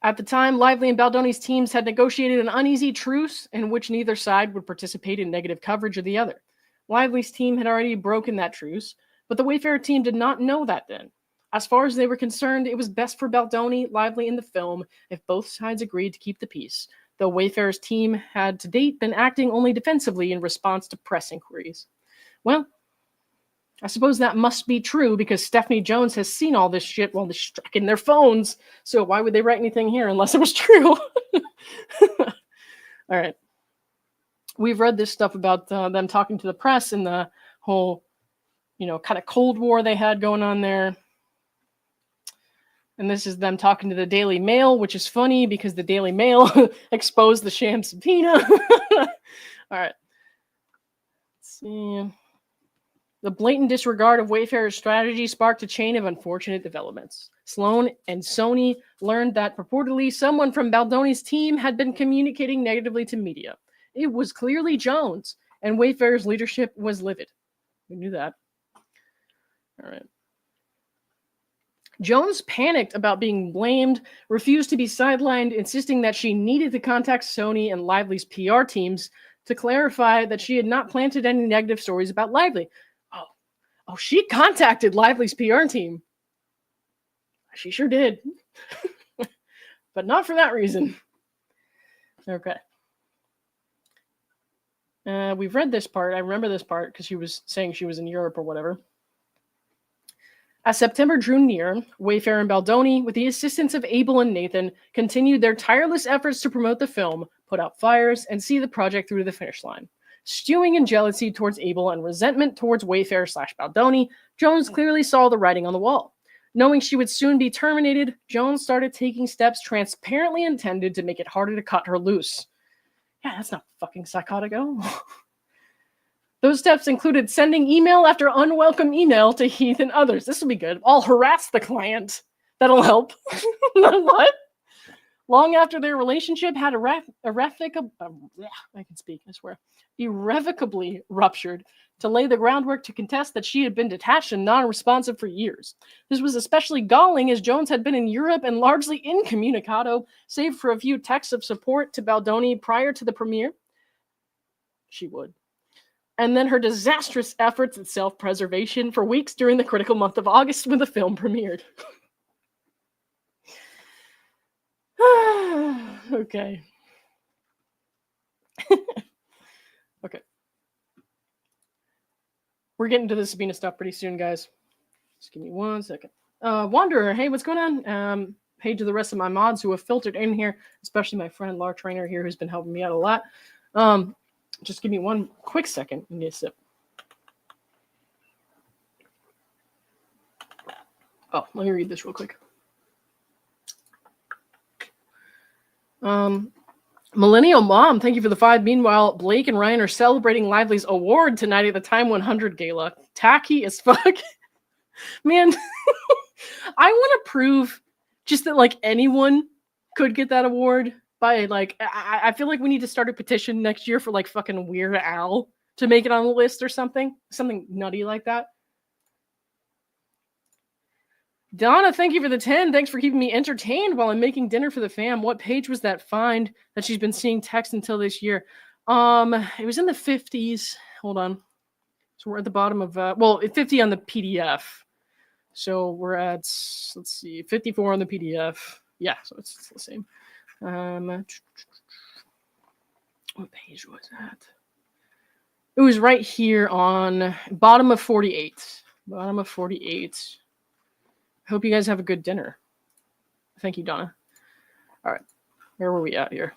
At the time, Lively and Baldoni's teams had negotiated an uneasy truce in which neither side would participate in negative coverage of the other. Lively's team had already broken that truce, but the Wayfarer team did not know that then. As far as they were concerned, it was best for Baldoni, Lively, and the film if both sides agreed to keep the peace, though Wayfarer's team had to date been acting only defensively in response to press inquiries. Well, I suppose that must be true because Stephanie Jones has seen all this shit while they're striking their phones, so why would they write anything here unless it was true? All right. We've read this stuff about them talking to the press and the whole, kind of Cold War they had going on there. And this is them talking to the Daily Mail, which is funny because the Daily Mail exposed the sham subpoena. All right. Let's see. The blatant disregard of Wayfarer's strategy sparked a chain of unfortunate developments. Sloan and Sony learned that purportedly someone from Baldoni's team had been communicating negatively to media. It was clearly Jones, and Wayfarer's leadership was livid. We knew that. All right. Jones panicked about being blamed, refused to be sidelined, insisting that she needed to contact Sony and Lively's PR teams to clarify that she had not planted any negative stories about Lively. Oh, she contacted Lively's PR team. She sure did. But not for that reason. Okay. We've read this part. I remember this part because she was saying she was in Europe or whatever. As September drew near, Wayfarer and Baldoni, with the assistance of Abel and Nathan, continued their tireless efforts to promote the film, put out fires, and see the project through to the finish line. Stewing in jealousy towards Abel and resentment towards Wayfarer/Baldoni, Jones clearly saw the writing on the wall. Knowing she would soon be terminated, Jones started taking steps transparently intended to make it harder to cut her loose. Yeah, that's not fucking psychotic at all. Those steps included sending email after unwelcome email to Heath and others. This will be good. I'll harass the client. That'll help. What? Long after their relationship had irrevocably ruptured, to lay the groundwork to contest that she had been detached and non-responsive for years. This was especially galling as Jones had been in Europe and largely incommunicado, save for a few texts of support to Baldoni prior to the premiere. She would. And then her disastrous efforts at self-preservation for weeks during the critical month of August when the film premiered. Okay. Okay. We're getting to the subpoena stuff pretty soon, guys. Just give me 1 second. Wanderer, hey, what's going on? Hey to the rest of my mods who have filtered in here, especially my friend Lar Trainer here who's been helping me out a lot. Just give me 1 quick second. I need a sip. Oh, let me read this real quick. Millennial Mom, thank you for the 5. Meanwhile, Blake and Ryan are celebrating Lively's award tonight at the Time 100 Gala. Tacky as fuck. Man, I want to prove just that, like, anyone could get that award by, like, I feel like we need to start a petition next year for, like, fucking Weird Al to make it on the list or something. Something nutty like that. Donna, thank you for the 10. Thanks for keeping me entertained while I'm making dinner for the fam. What page was that find that she's been seeing text until this year? It was in the 50s. Hold on. So we're at the bottom of, 50 on the PDF. So we're at, let's see, 54 on the PDF. Yeah, so it's the same. What page was that? It was right here on bottom of 48. Bottom of 48. Hope you guys have a good dinner. Thank you, Donna. All right. Where were we at here?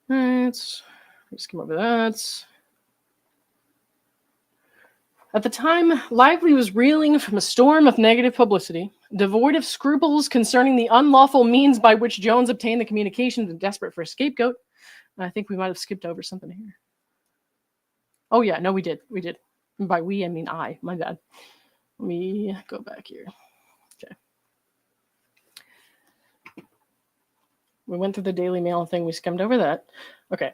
Let's come over that. At the time, Lively was reeling from a storm of negative publicity, devoid of scruples concerning the unlawful means by which Jones obtained the communications and desperate for a scapegoat. I think we might have skipped over something here. Oh, yeah. No, we did. We did. And by we, I mean I. My bad. Let me go back here. Okay. We went through the Daily Mail thing. We skimmed over that. Okay.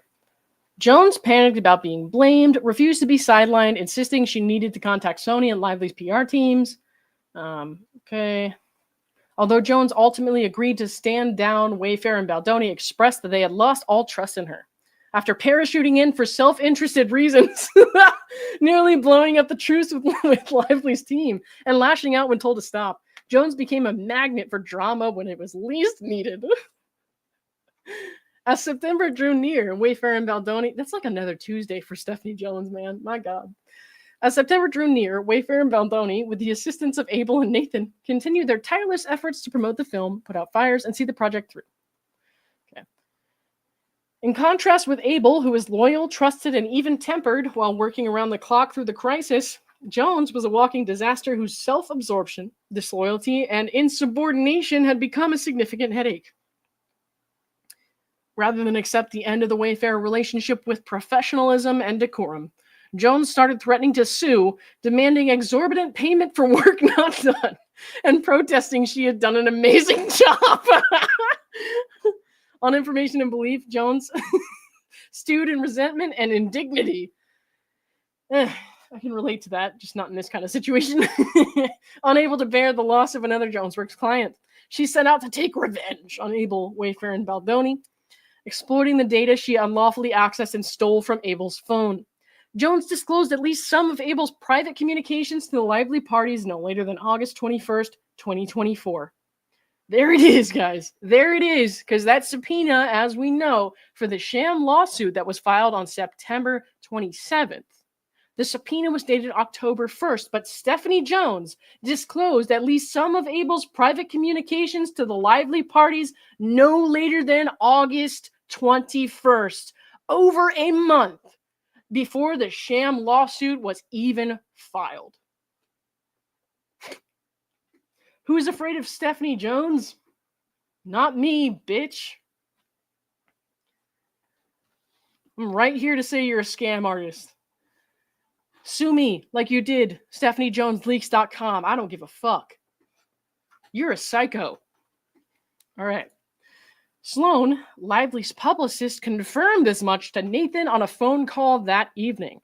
Jones panicked about being blamed, refused to be sidelined, insisting she needed to contact Sony and Lively's PR teams. Okay. Although Jones ultimately agreed to stand down, Wayfarer and Baldoni expressed that they had lost all trust in her. After parachuting in for self-interested reasons, nearly blowing up the truce with Lively's team, and lashing out when told to stop, Jones became a magnet for drama when it was least needed. As September drew near, Wayfarer and Baldoni... That's like another Tuesday for Stephanie Jones, man. My God. As September drew near, Wayfarer and Baldoni, with the assistance of Abel and Nathan, continued their tireless efforts to promote the film, put out fires, and see the project through. Okay. In contrast with Abel, who was loyal, trusted, and even-tempered while working around the clock through the crisis, Jones was a walking disaster whose self-absorption, disloyalty, and insubordination had become a significant headache. Rather than accept the end of the Wayfarer relationship with professionalism and decorum, Jones started threatening to sue, demanding exorbitant payment for work not done, and protesting she had done an amazing job. On information and belief, Jones stewed in resentment and indignity. I can relate to that, just not in this kind of situation. Unable to bear the loss of another Jonesworks client, she set out to take revenge on Abel, Wayfarer, and Baldoni, exploiting the data she unlawfully accessed and stole from Abel's phone. Jones disclosed at least some of Abel's private communications to the Lively parties no later than August 21st, 2024. There it is, guys. There it is, because that subpoena, as we know, for the Sham lawsuit that was filed on September 27th. The subpoena was dated October 1st, but Stephanie Jones disclosed at least some of Abel's private communications to the Lively parties no later than August 21st, over a month before the Sham lawsuit was even filed. Who's afraid of Stephanie Jones? Not me, bitch. I'm right here to say you're a scam artist. Sue me like you did StephanieJonesLeaks.com. I don't give a fuck. You're a psycho. All right. Sloan, Lively's publicist, confirmed as much to Nathan on a phone call that evening.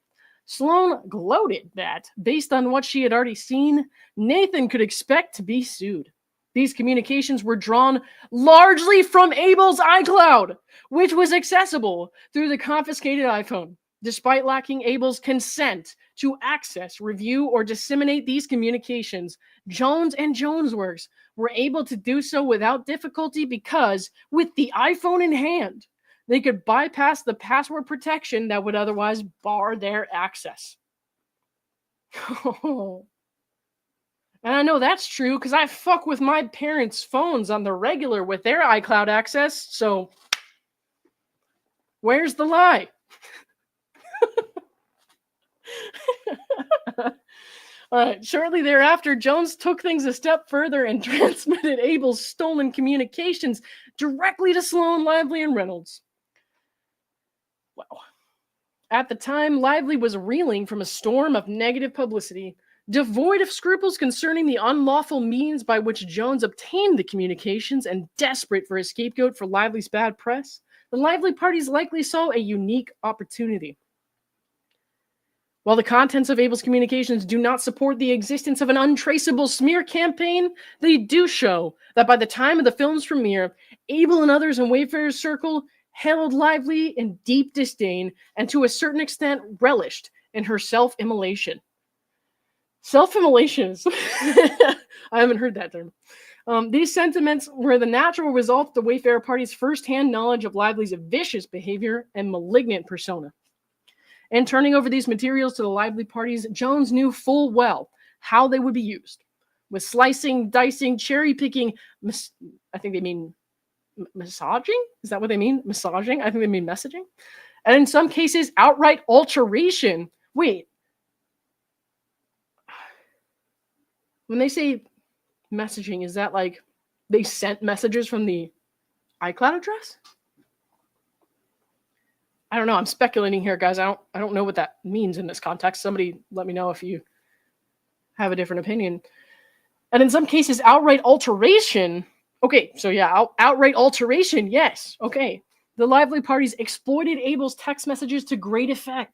Sloan gloated that, based on what she had already seen, Nathan could expect to be sued. These communications were drawn largely from Abel's iCloud, which was accessible through the confiscated iPhone. Despite lacking Abel's consent to access, review, or disseminate these communications, Jones and Jonesworks were able to do so without difficulty because, with the iPhone in hand, they could bypass the password protection that would otherwise bar their access. And I know that's true because I fuck with my parents' phones on the regular with their iCloud access, so where's the lie? All right. Shortly thereafter, Jones took things a step further and transmitted Abel's stolen communications directly to Sloan, Lively, and Reynolds. Wow. At the time, Lively was reeling from a storm of negative publicity, devoid of scruples concerning the unlawful means by which Jones obtained the communications, and desperate for a scapegoat for Lively's bad press. The Lively parties likely saw a unique opportunity. While the contents of Abel's communications do not support the existence of an untraceable smear campaign, they do show that by the time of the film's premiere, Abel and others in Wayfarer's circle held Lively in deep disdain and to a certain extent relished in her self-immolation. Self-immolation is... I haven't heard that term. These sentiments were the natural result of the Wayfarer party's first-hand knowledge of Lively's vicious behavior and malignant persona. In turning over these materials to the Lively parties, Jones knew full well how they would be used. With slicing, dicing, cherry-picking, I think they mean massaging? Is that what they mean? Massaging? I think they mean messaging. And in some cases, outright alteration. Wait. When they say messaging, is that like they sent messages from the iCloud address? I don't know. I'm speculating here, guys. I don't know what that means in this context. Somebody let me know if you have a different opinion. And in some cases, outright alteration. Okay, so yeah, outright alteration, yes. Okay. The Lively parties exploited Abel's text messages to great effect.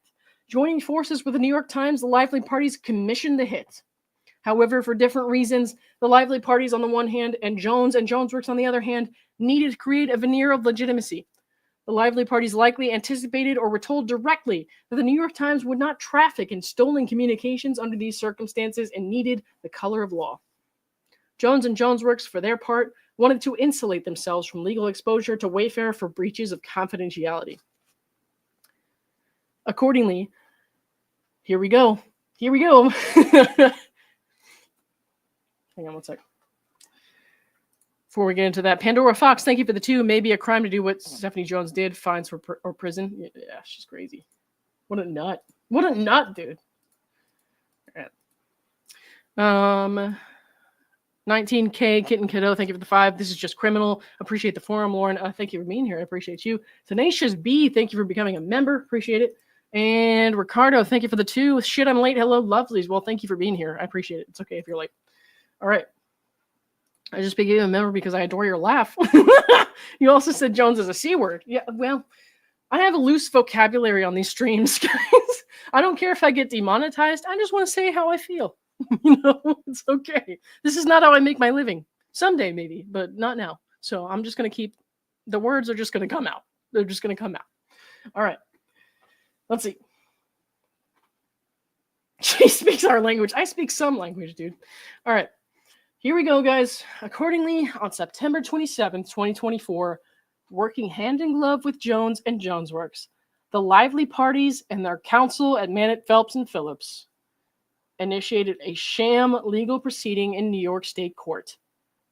Joining forces with the New York Times, the Lively parties commissioned the hit. However, for different reasons, the Lively parties on the one hand and Jonesworks on the other hand needed to create a veneer of legitimacy. The Lively parties likely anticipated or were told directly that the New York Times would not traffic in stolen communications under these circumstances and needed the color of law. Jonesworks, for their part, wanted to insulate themselves from legal exposure to Wayfarer for breaches of confidentiality. Accordingly, here we go. Hang on one sec. Before we get into that, Pandora Fox, thank you for the 2. Maybe a crime to do what Stephanie Jones did. Fines for or prison. Yeah, she's crazy. What a nut. What a nut, dude. All right. 19K Kitten Kiddo, thank you for the 5. This is just criminal. Appreciate the forum, Lauren. Thank you for being here. I appreciate you. Tenacious B, thank you for becoming a member. Appreciate it. And Ricardo, thank you for the 2. Shit, I'm late. Hello, lovelies. Well, thank you for being here. I appreciate it. It's okay if you're late. All right. I just became a member because I adore your laugh. You also said Jones is a C word. Yeah, well, I have a loose vocabulary on these streams, guys. I don't care if I get demonetized. I just want to say how I feel. It's okay. This is not how I make my living. Someday, maybe, but not now. So I'm just going to keep, the words are just going to come out. They're just going to come out. All right. Let's see. She speaks our language. I speak some language, dude. All right. Here we go, guys. Accordingly, on September 27th, 2024, working hand in glove with Jones and Jonesworks, the Lively parties and their counsel at Mannett, Phelps, and Phillips initiated a sham legal proceeding in New York State Court.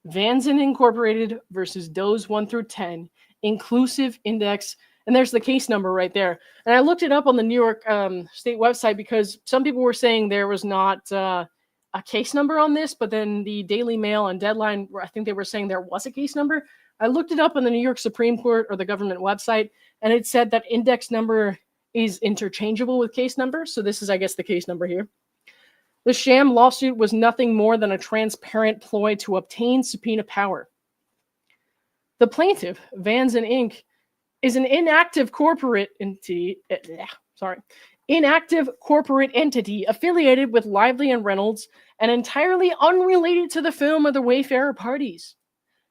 Vanzen Incorporated versus Doe's 1 through 10, inclusive index, and there's the case number right there. And I looked it up on the New York State website because some people were saying there was not a case number on this, but then the Daily Mail and Deadline, I think they were saying there was a case number. I looked it up on the New York Supreme Court or the government website, and it said that index number is interchangeable with case number. So this is, I guess, the case number here. The sham lawsuit was nothing more than a transparent ploy to obtain subpoena power. The plaintiff, Vanzen Inc., is an inactive corporate entity. Inactive corporate entity affiliated with Lively and Reynolds and entirely unrelated to the film or the Wayfarer parties.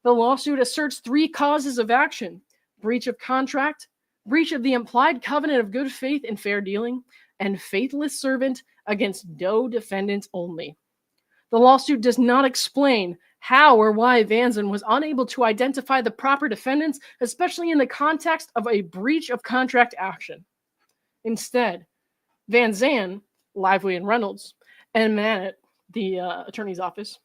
The lawsuit asserts 3 causes of action: breach of contract, breach of the implied covenant of good faith and fair dealing, and faithless servant against Doe defendants only. The lawsuit does not explain how or why Vanzen was unable to identify the proper defendants, especially in the context of a breach of contract action. Instead, Vanzen, Lively and Reynolds, and Mannett, the attorney's office,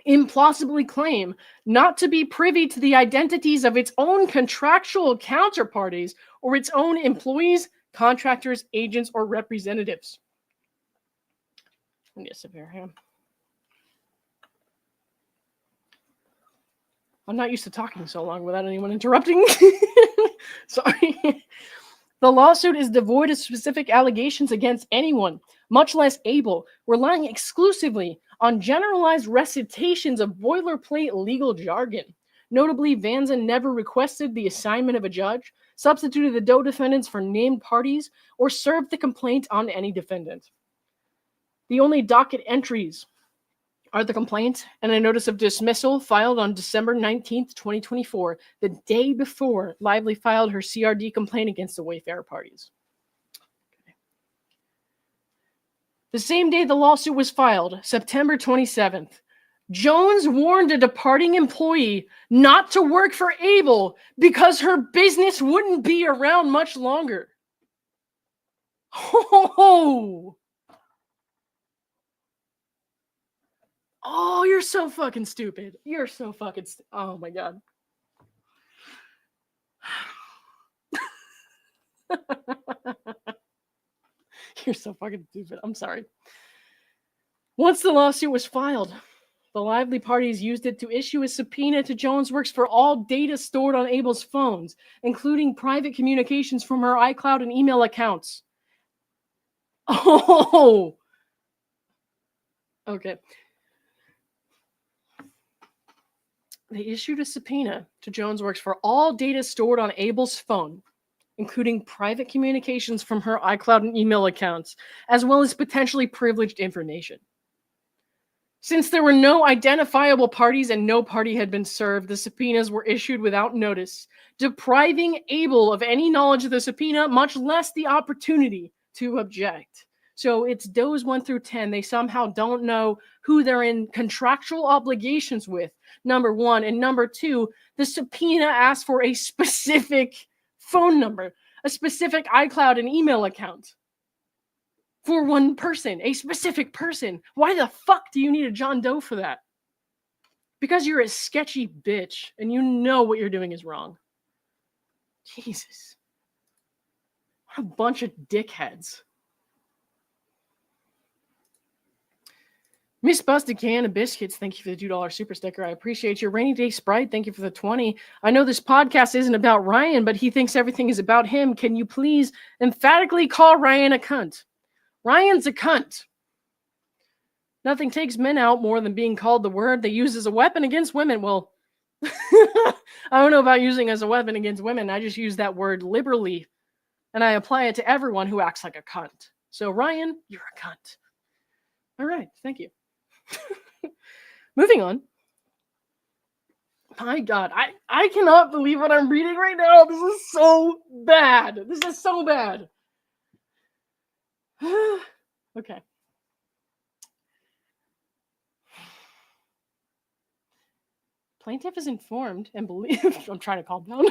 implausibly claim not to be privy to the identities of its own contractual counterparties or its own employees, contractors, agents, or representatives. Yes, I'm not used to talking so long without anyone interrupting. Sorry. The lawsuit is devoid of specific allegations against anyone, much less Abel, relying exclusively on generalized recitations of boilerplate legal jargon. Notably, Vanzen never requested the assignment of a judge, substituted the Doe defendants for named parties, or served the complaint on any defendant. The only docket entries are the complaint and a notice of dismissal filed on December 19th, 2024, the day before Lively filed her CRD complaint against the Wayfarer parties. The same day the lawsuit was filed, September 27th, Jones warned a departing employee not to work for Abel because her business wouldn't be around much longer. Oh, you're so fucking stupid. You're so fucking oh my God. You're so fucking stupid. I'm sorry. Once the lawsuit was filed, the Lively parties used it to issue a subpoena to Jones Works for all data stored on Abel's phones, including private communications from her iCloud and email accounts. Oh! Okay. They issued a subpoena to Jones Works for all data stored on Abel's phone, including private communications from her iCloud and email accounts, as well as potentially privileged information. Since there were no identifiable parties and no party had been served, the subpoenas were issued without notice, depriving Abel of any knowledge of the subpoena, much less the opportunity to object. So it's does 1 through 10. They somehow don't know who they're in contractual obligations with, number one. And number two, the subpoena asks for a specific phone number, a specific iCloud and email account for one person, a specific person. Why the fuck do you need a John Doe for that? Because you're a sketchy bitch and you know what you're doing is wrong. Jesus. What a bunch of dickheads. Miss Busted Can of Biscuits, thank you for the $2 super sticker. I appreciate your Rainy Day Sprite. Thank you for the 20. I know this podcast isn't about Ryan, but he thinks everything is about him. Can you please emphatically call Ryan a cunt? Ryan's a cunt. Nothing takes men out more than being called the word they use as a weapon against women. Well, I don't know about using as a weapon against women. I just use that word liberally, and I apply it to everyone who acts like a cunt. So, Ryan, you're a cunt. All right, thank you. Moving on. My God, I cannot believe what I'm reading right now. This is so bad. This is so bad. Okay. Plaintiff is informed and believes. I'm trying to calm down.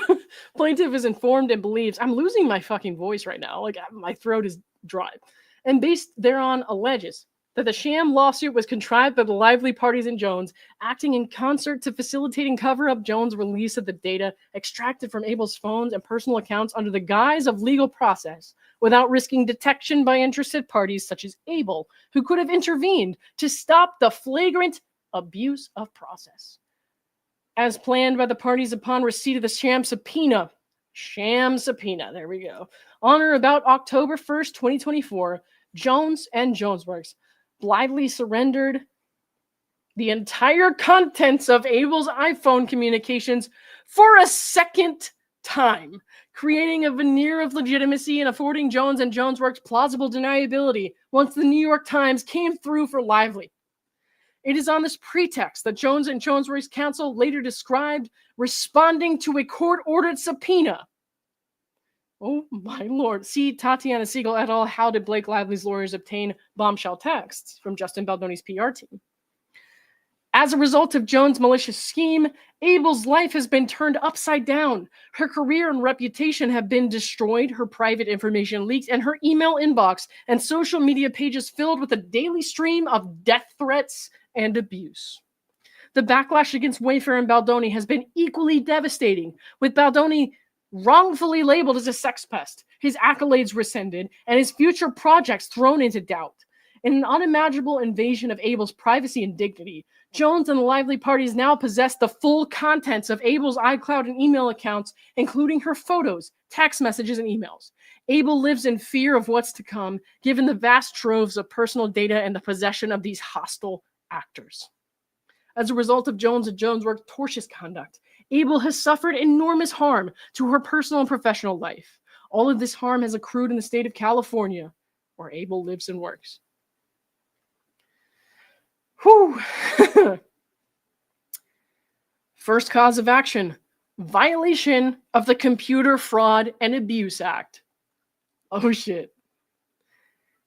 Plaintiff is informed and believes. I'm losing my fucking voice right now. Like, my throat is dry. And based thereon alleges that the sham lawsuit was contrived by the Lively parties and Jones, acting in concert to facilitate and cover up Jones' release of the data extracted from Abel's phones and personal accounts under the guise of legal process, without risking detection by interested parties such as Abel, who could have intervened to stop the flagrant abuse of process. As planned by the parties upon receipt of the sham subpoena, there we go, on or about October 1st, 2024, Jones and Jonesworks blithely surrendered the entire contents of Abel's iPhone communications for a second time, creating a veneer of legitimacy and affording Jones and Jonesworks plausible deniability once the New York Times came through for Lively. It is on this pretext that Jones and Jonesworks counsel later described responding to a court-ordered subpoena. Oh my lord. See Tatiana Siegel et al. How did Blake Lively's lawyers obtain bombshell texts from Justin Baldoni's PR team? As a result of Jones' malicious scheme, Abel's life has been turned upside down. Her career and reputation have been destroyed, her private information leaked, and her email inbox and social media pages filled with a daily stream of death threats and abuse. The backlash against Wayfarer and Baldoni has been equally devastating, with Baldoni wrongfully labeled as a sex pest, his accolades rescinded, and his future projects thrown into doubt. In an unimaginable invasion of Abel's privacy and dignity, Jones and the Lively parties now possess the full contents of Abel's iCloud and email accounts, including her photos, text messages, and emails. Abel lives in fear of what's to come, given the vast troves of personal data and the possession of these hostile actors. As a result of Jones and Jonesworks' tortious conduct, Abel has suffered enormous harm to her personal and professional life. All of this harm has accrued in the state of California, where Abel lives and works. Whew. First cause of action, violation of the Computer Fraud and Abuse Act. Oh shit.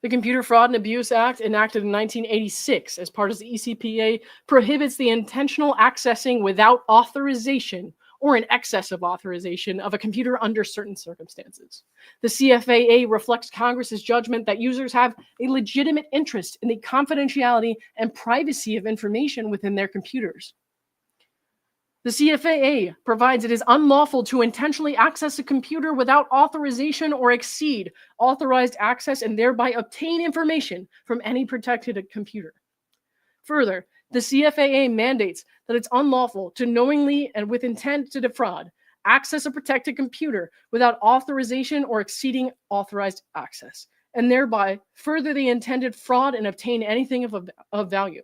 The Computer Fraud and Abuse Act, enacted in 1986 as part of the ECPA, prohibits the intentional accessing without authorization or in excess of authorization of a computer under certain circumstances. The CFAA reflects Congress's judgment that users have a legitimate interest in the confidentiality and privacy of information within their computers. The CFAA provides it is unlawful to intentionally access a computer without authorization or exceed authorized access and thereby obtain information from any protected computer. Further, the CFAA mandates that it's unlawful to knowingly and with intent to defraud access a protected computer without authorization or exceeding authorized access, and thereby further the intended fraud and obtain anything of value.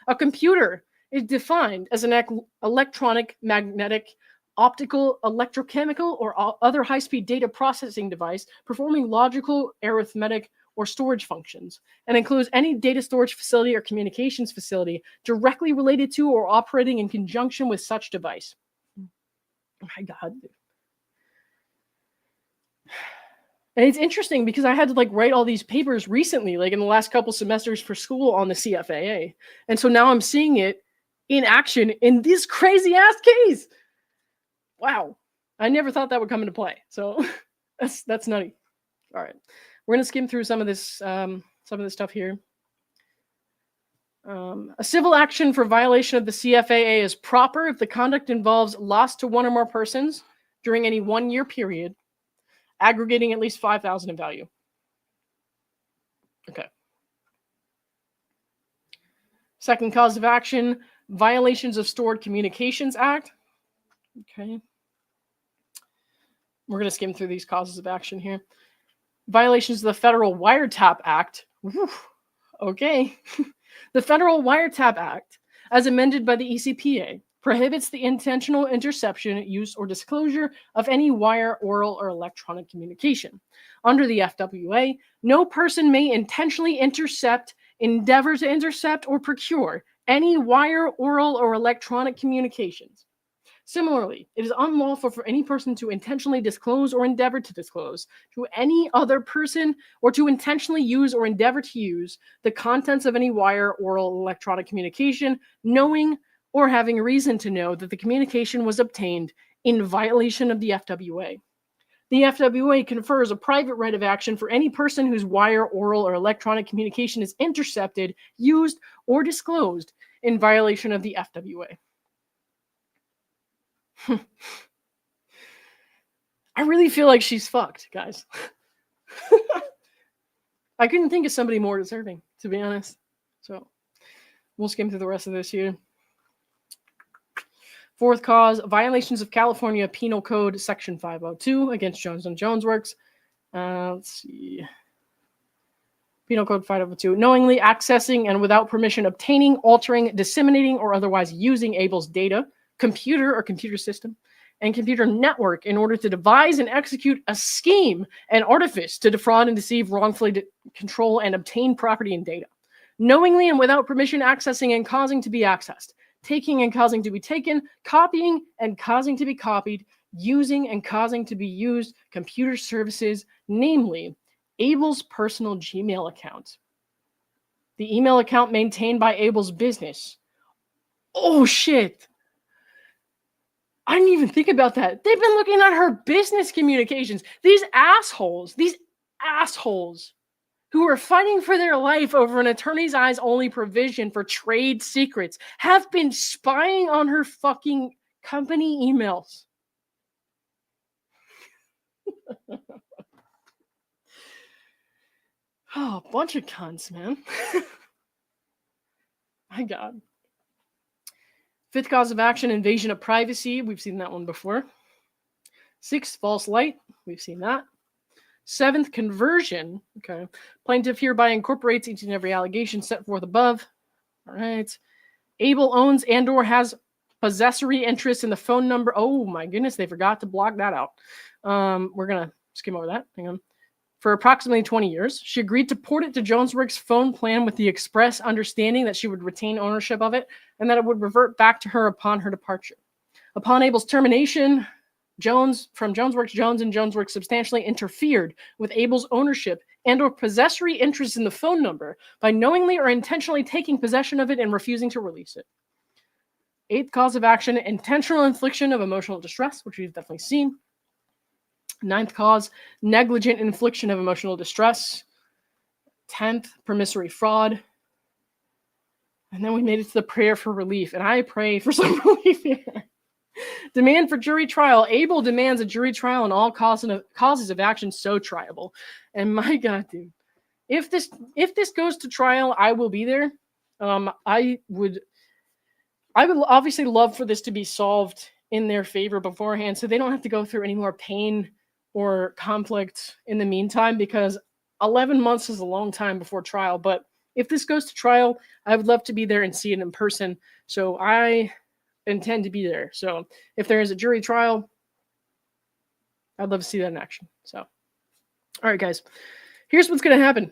A computer is defined as an electronic, magnetic, optical, electrochemical, or other high-speed data processing device performing logical, arithmetic, or storage functions, and includes any data storage facility or communications facility directly related to or operating in conjunction with such device. Oh my God. And it's interesting because I had to write all these papers recently, in the last couple semesters for school on the CFAA. And so now I'm seeing it in action in this crazy ass case. Wow. I never thought that would come into play. So that's nutty. All right. We're going to skim through some of this stuff here. A civil action for violation of the CFAA is proper if the conduct involves loss to one or more persons during any 1 year period, aggregating at least $5,000 in value. Okay. Second cause of action, violations of Stored Communications Act. Okay. We're going to skim through these causes of action here. Violations of the Federal Wiretap Act. Whew. Okay. The Federal Wiretap Act, as amended by the ECPA, prohibits the intentional interception, use, or disclosure of any wire, oral, or electronic communication. Under the FWA, no person may intentionally intercept, endeavor to intercept, or procure any wire, oral, or electronic communications. Similarly, it is unlawful for any person to intentionally disclose or endeavor to disclose to any other person or to intentionally use or endeavor to use the contents of any wire, oral, electronic communication, knowing or having reason to know that the communication was obtained in violation of the FWA. The FWA confers a private right of action for any person whose wire, oral, or electronic communication is intercepted, used, or disclosed in violation of the FWA. I really feel like she's fucked, guys. I couldn't think of somebody more deserving, to be honest. So we'll skim through the rest of this here. Fourth cause, violations of California Penal Code Section 502 against Jones & Jones Works. Let's see. Penal Code 502. Knowingly accessing and without permission obtaining, altering, disseminating, or otherwise using Abel's data, computer or computer system, and computer network in order to devise and execute a scheme and artifice to defraud and deceive, wrongfully control, and obtain property and data. Knowingly and without permission accessing and causing to be accessed, taking and causing to be taken, copying and causing to be copied, using and causing to be used computer services, namely Abel's personal Gmail account, the email account maintained by Abel's business. Oh shit. I didn't even think about that. They've been looking at her business communications. These assholes who are fighting for their life over an attorney's eyes only provision for trade secrets have been spying on her fucking company emails. Oh, a bunch of cunts, man. My God. Fifth cause of action, invasion of privacy. We've seen that one before. Sixth, false light. We've seen that. Seventh, conversion. Okay. Plaintiff hereby incorporates each and every allegation set forth above. All right. Abel owns and or has possessory interest in the phone number. Oh my goodness, they forgot to block that out. We're going to skim over that. Hang on. for approximately 20 years. She agreed to port it to Jonesworks' phone plan with the express understanding that she would retain ownership of it and that it would revert back to her upon her departure. Upon Abel's termination, from Jonesworks, Jones and Jonesworks substantially interfered with Abel's ownership and or possessory interest in the phone number by knowingly or intentionally taking possession of it and refusing to release it. 8th cause of action, intentional infliction of emotional distress, which we've definitely seen. 9th cause, negligent infliction of emotional distress. 10th, promissory fraud. And then we made it to the prayer for relief, and I pray for some relief here. Demand for jury trial. Abel demands a jury trial on all causes of action so triable. And my God, dude, if this goes to trial, I will be there. I would obviously love for this to be solved in their favor beforehand, so they don't have to go through any more pain or conflict in the meantime, because 11 months is a long time before trial. But if this goes to trial, I would love to be there and see it in person. So I intend to be there. So if there is a jury trial, I'd love to see that in action. So, all right, guys, here's what's going to happen.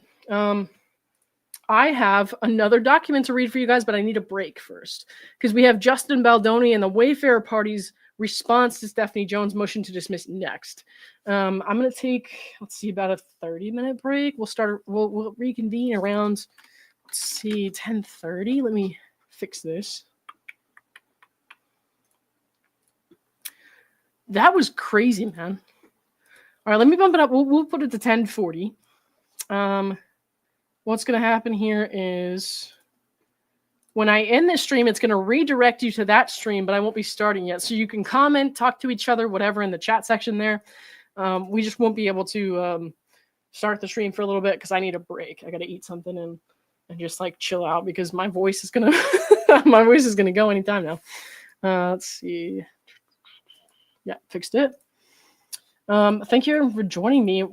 I have another document to read for you guys, but I need a break first because we have Justin Baldoni and the Wayfarer party's response to Stephanie Jones' motion to dismiss next. I'm going to take, let's see, about a 30-minute break. We'll reconvene around, 10:30. Let me fix this. That was crazy, man. All right, let me bump it up. We'll put it to 10:40. What's going to happen here is when I end this stream, it's going to redirect you to that stream, but I won't be starting yet. So you can comment, talk to each other, whatever in the chat section there. We just won't be able to start the stream for a little bit because I need a break. I got to eat something and just like chill out because my voice is going to go anytime now. Let's see. Yeah, fixed it. Thank you for joining me.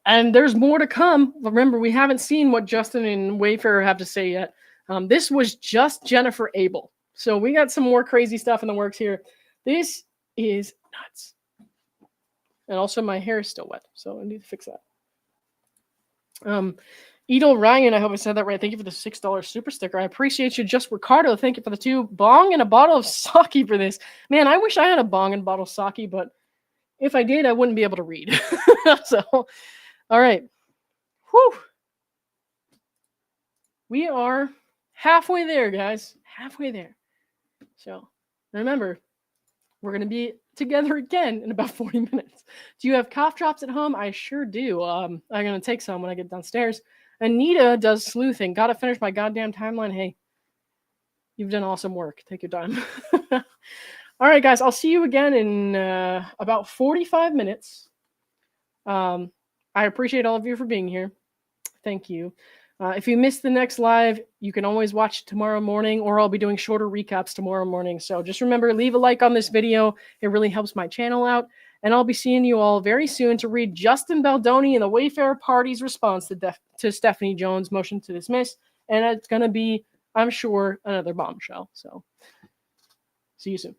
And there's more to come. Remember, we haven't seen what Justin and Wayfarer have to say yet. This was just Jennifer Abel. So we got some more crazy stuff in the works here. This is nuts. And also my hair is still wet, so I need to fix that. Edel Ryan, I hope I said that right. Thank you for the $6 super sticker. I appreciate you. Just Ricardo, thank you for the 2 bong and a bottle of sake for this. Man, I wish I had a bong and bottle of sake, but if I did, I wouldn't be able to read. So, all right. Whew. We are halfway there, guys. Halfway there. So, remember, we're going to be together again in about 40 minutes. Do you have cough drops at home? I sure do. I'm going to take some when I get downstairs. And Neidigh does sleuthing. Got to finish my goddamn timeline. Hey, you've done awesome work. Take your time. All right, guys. I'll see you again in about 45 minutes. I appreciate all of you for being here. Thank you. If you missed the next live, you can always watch it tomorrow morning, or I'll be doing shorter recaps tomorrow morning. So just remember, leave a like on this video. It really helps my channel out. And I'll be seeing you all very soon to read Justin Baldoni and the Wayfarer party's response to Stephanie Jones' motion to dismiss. And it's going to be, I'm sure, another bombshell. So see you soon.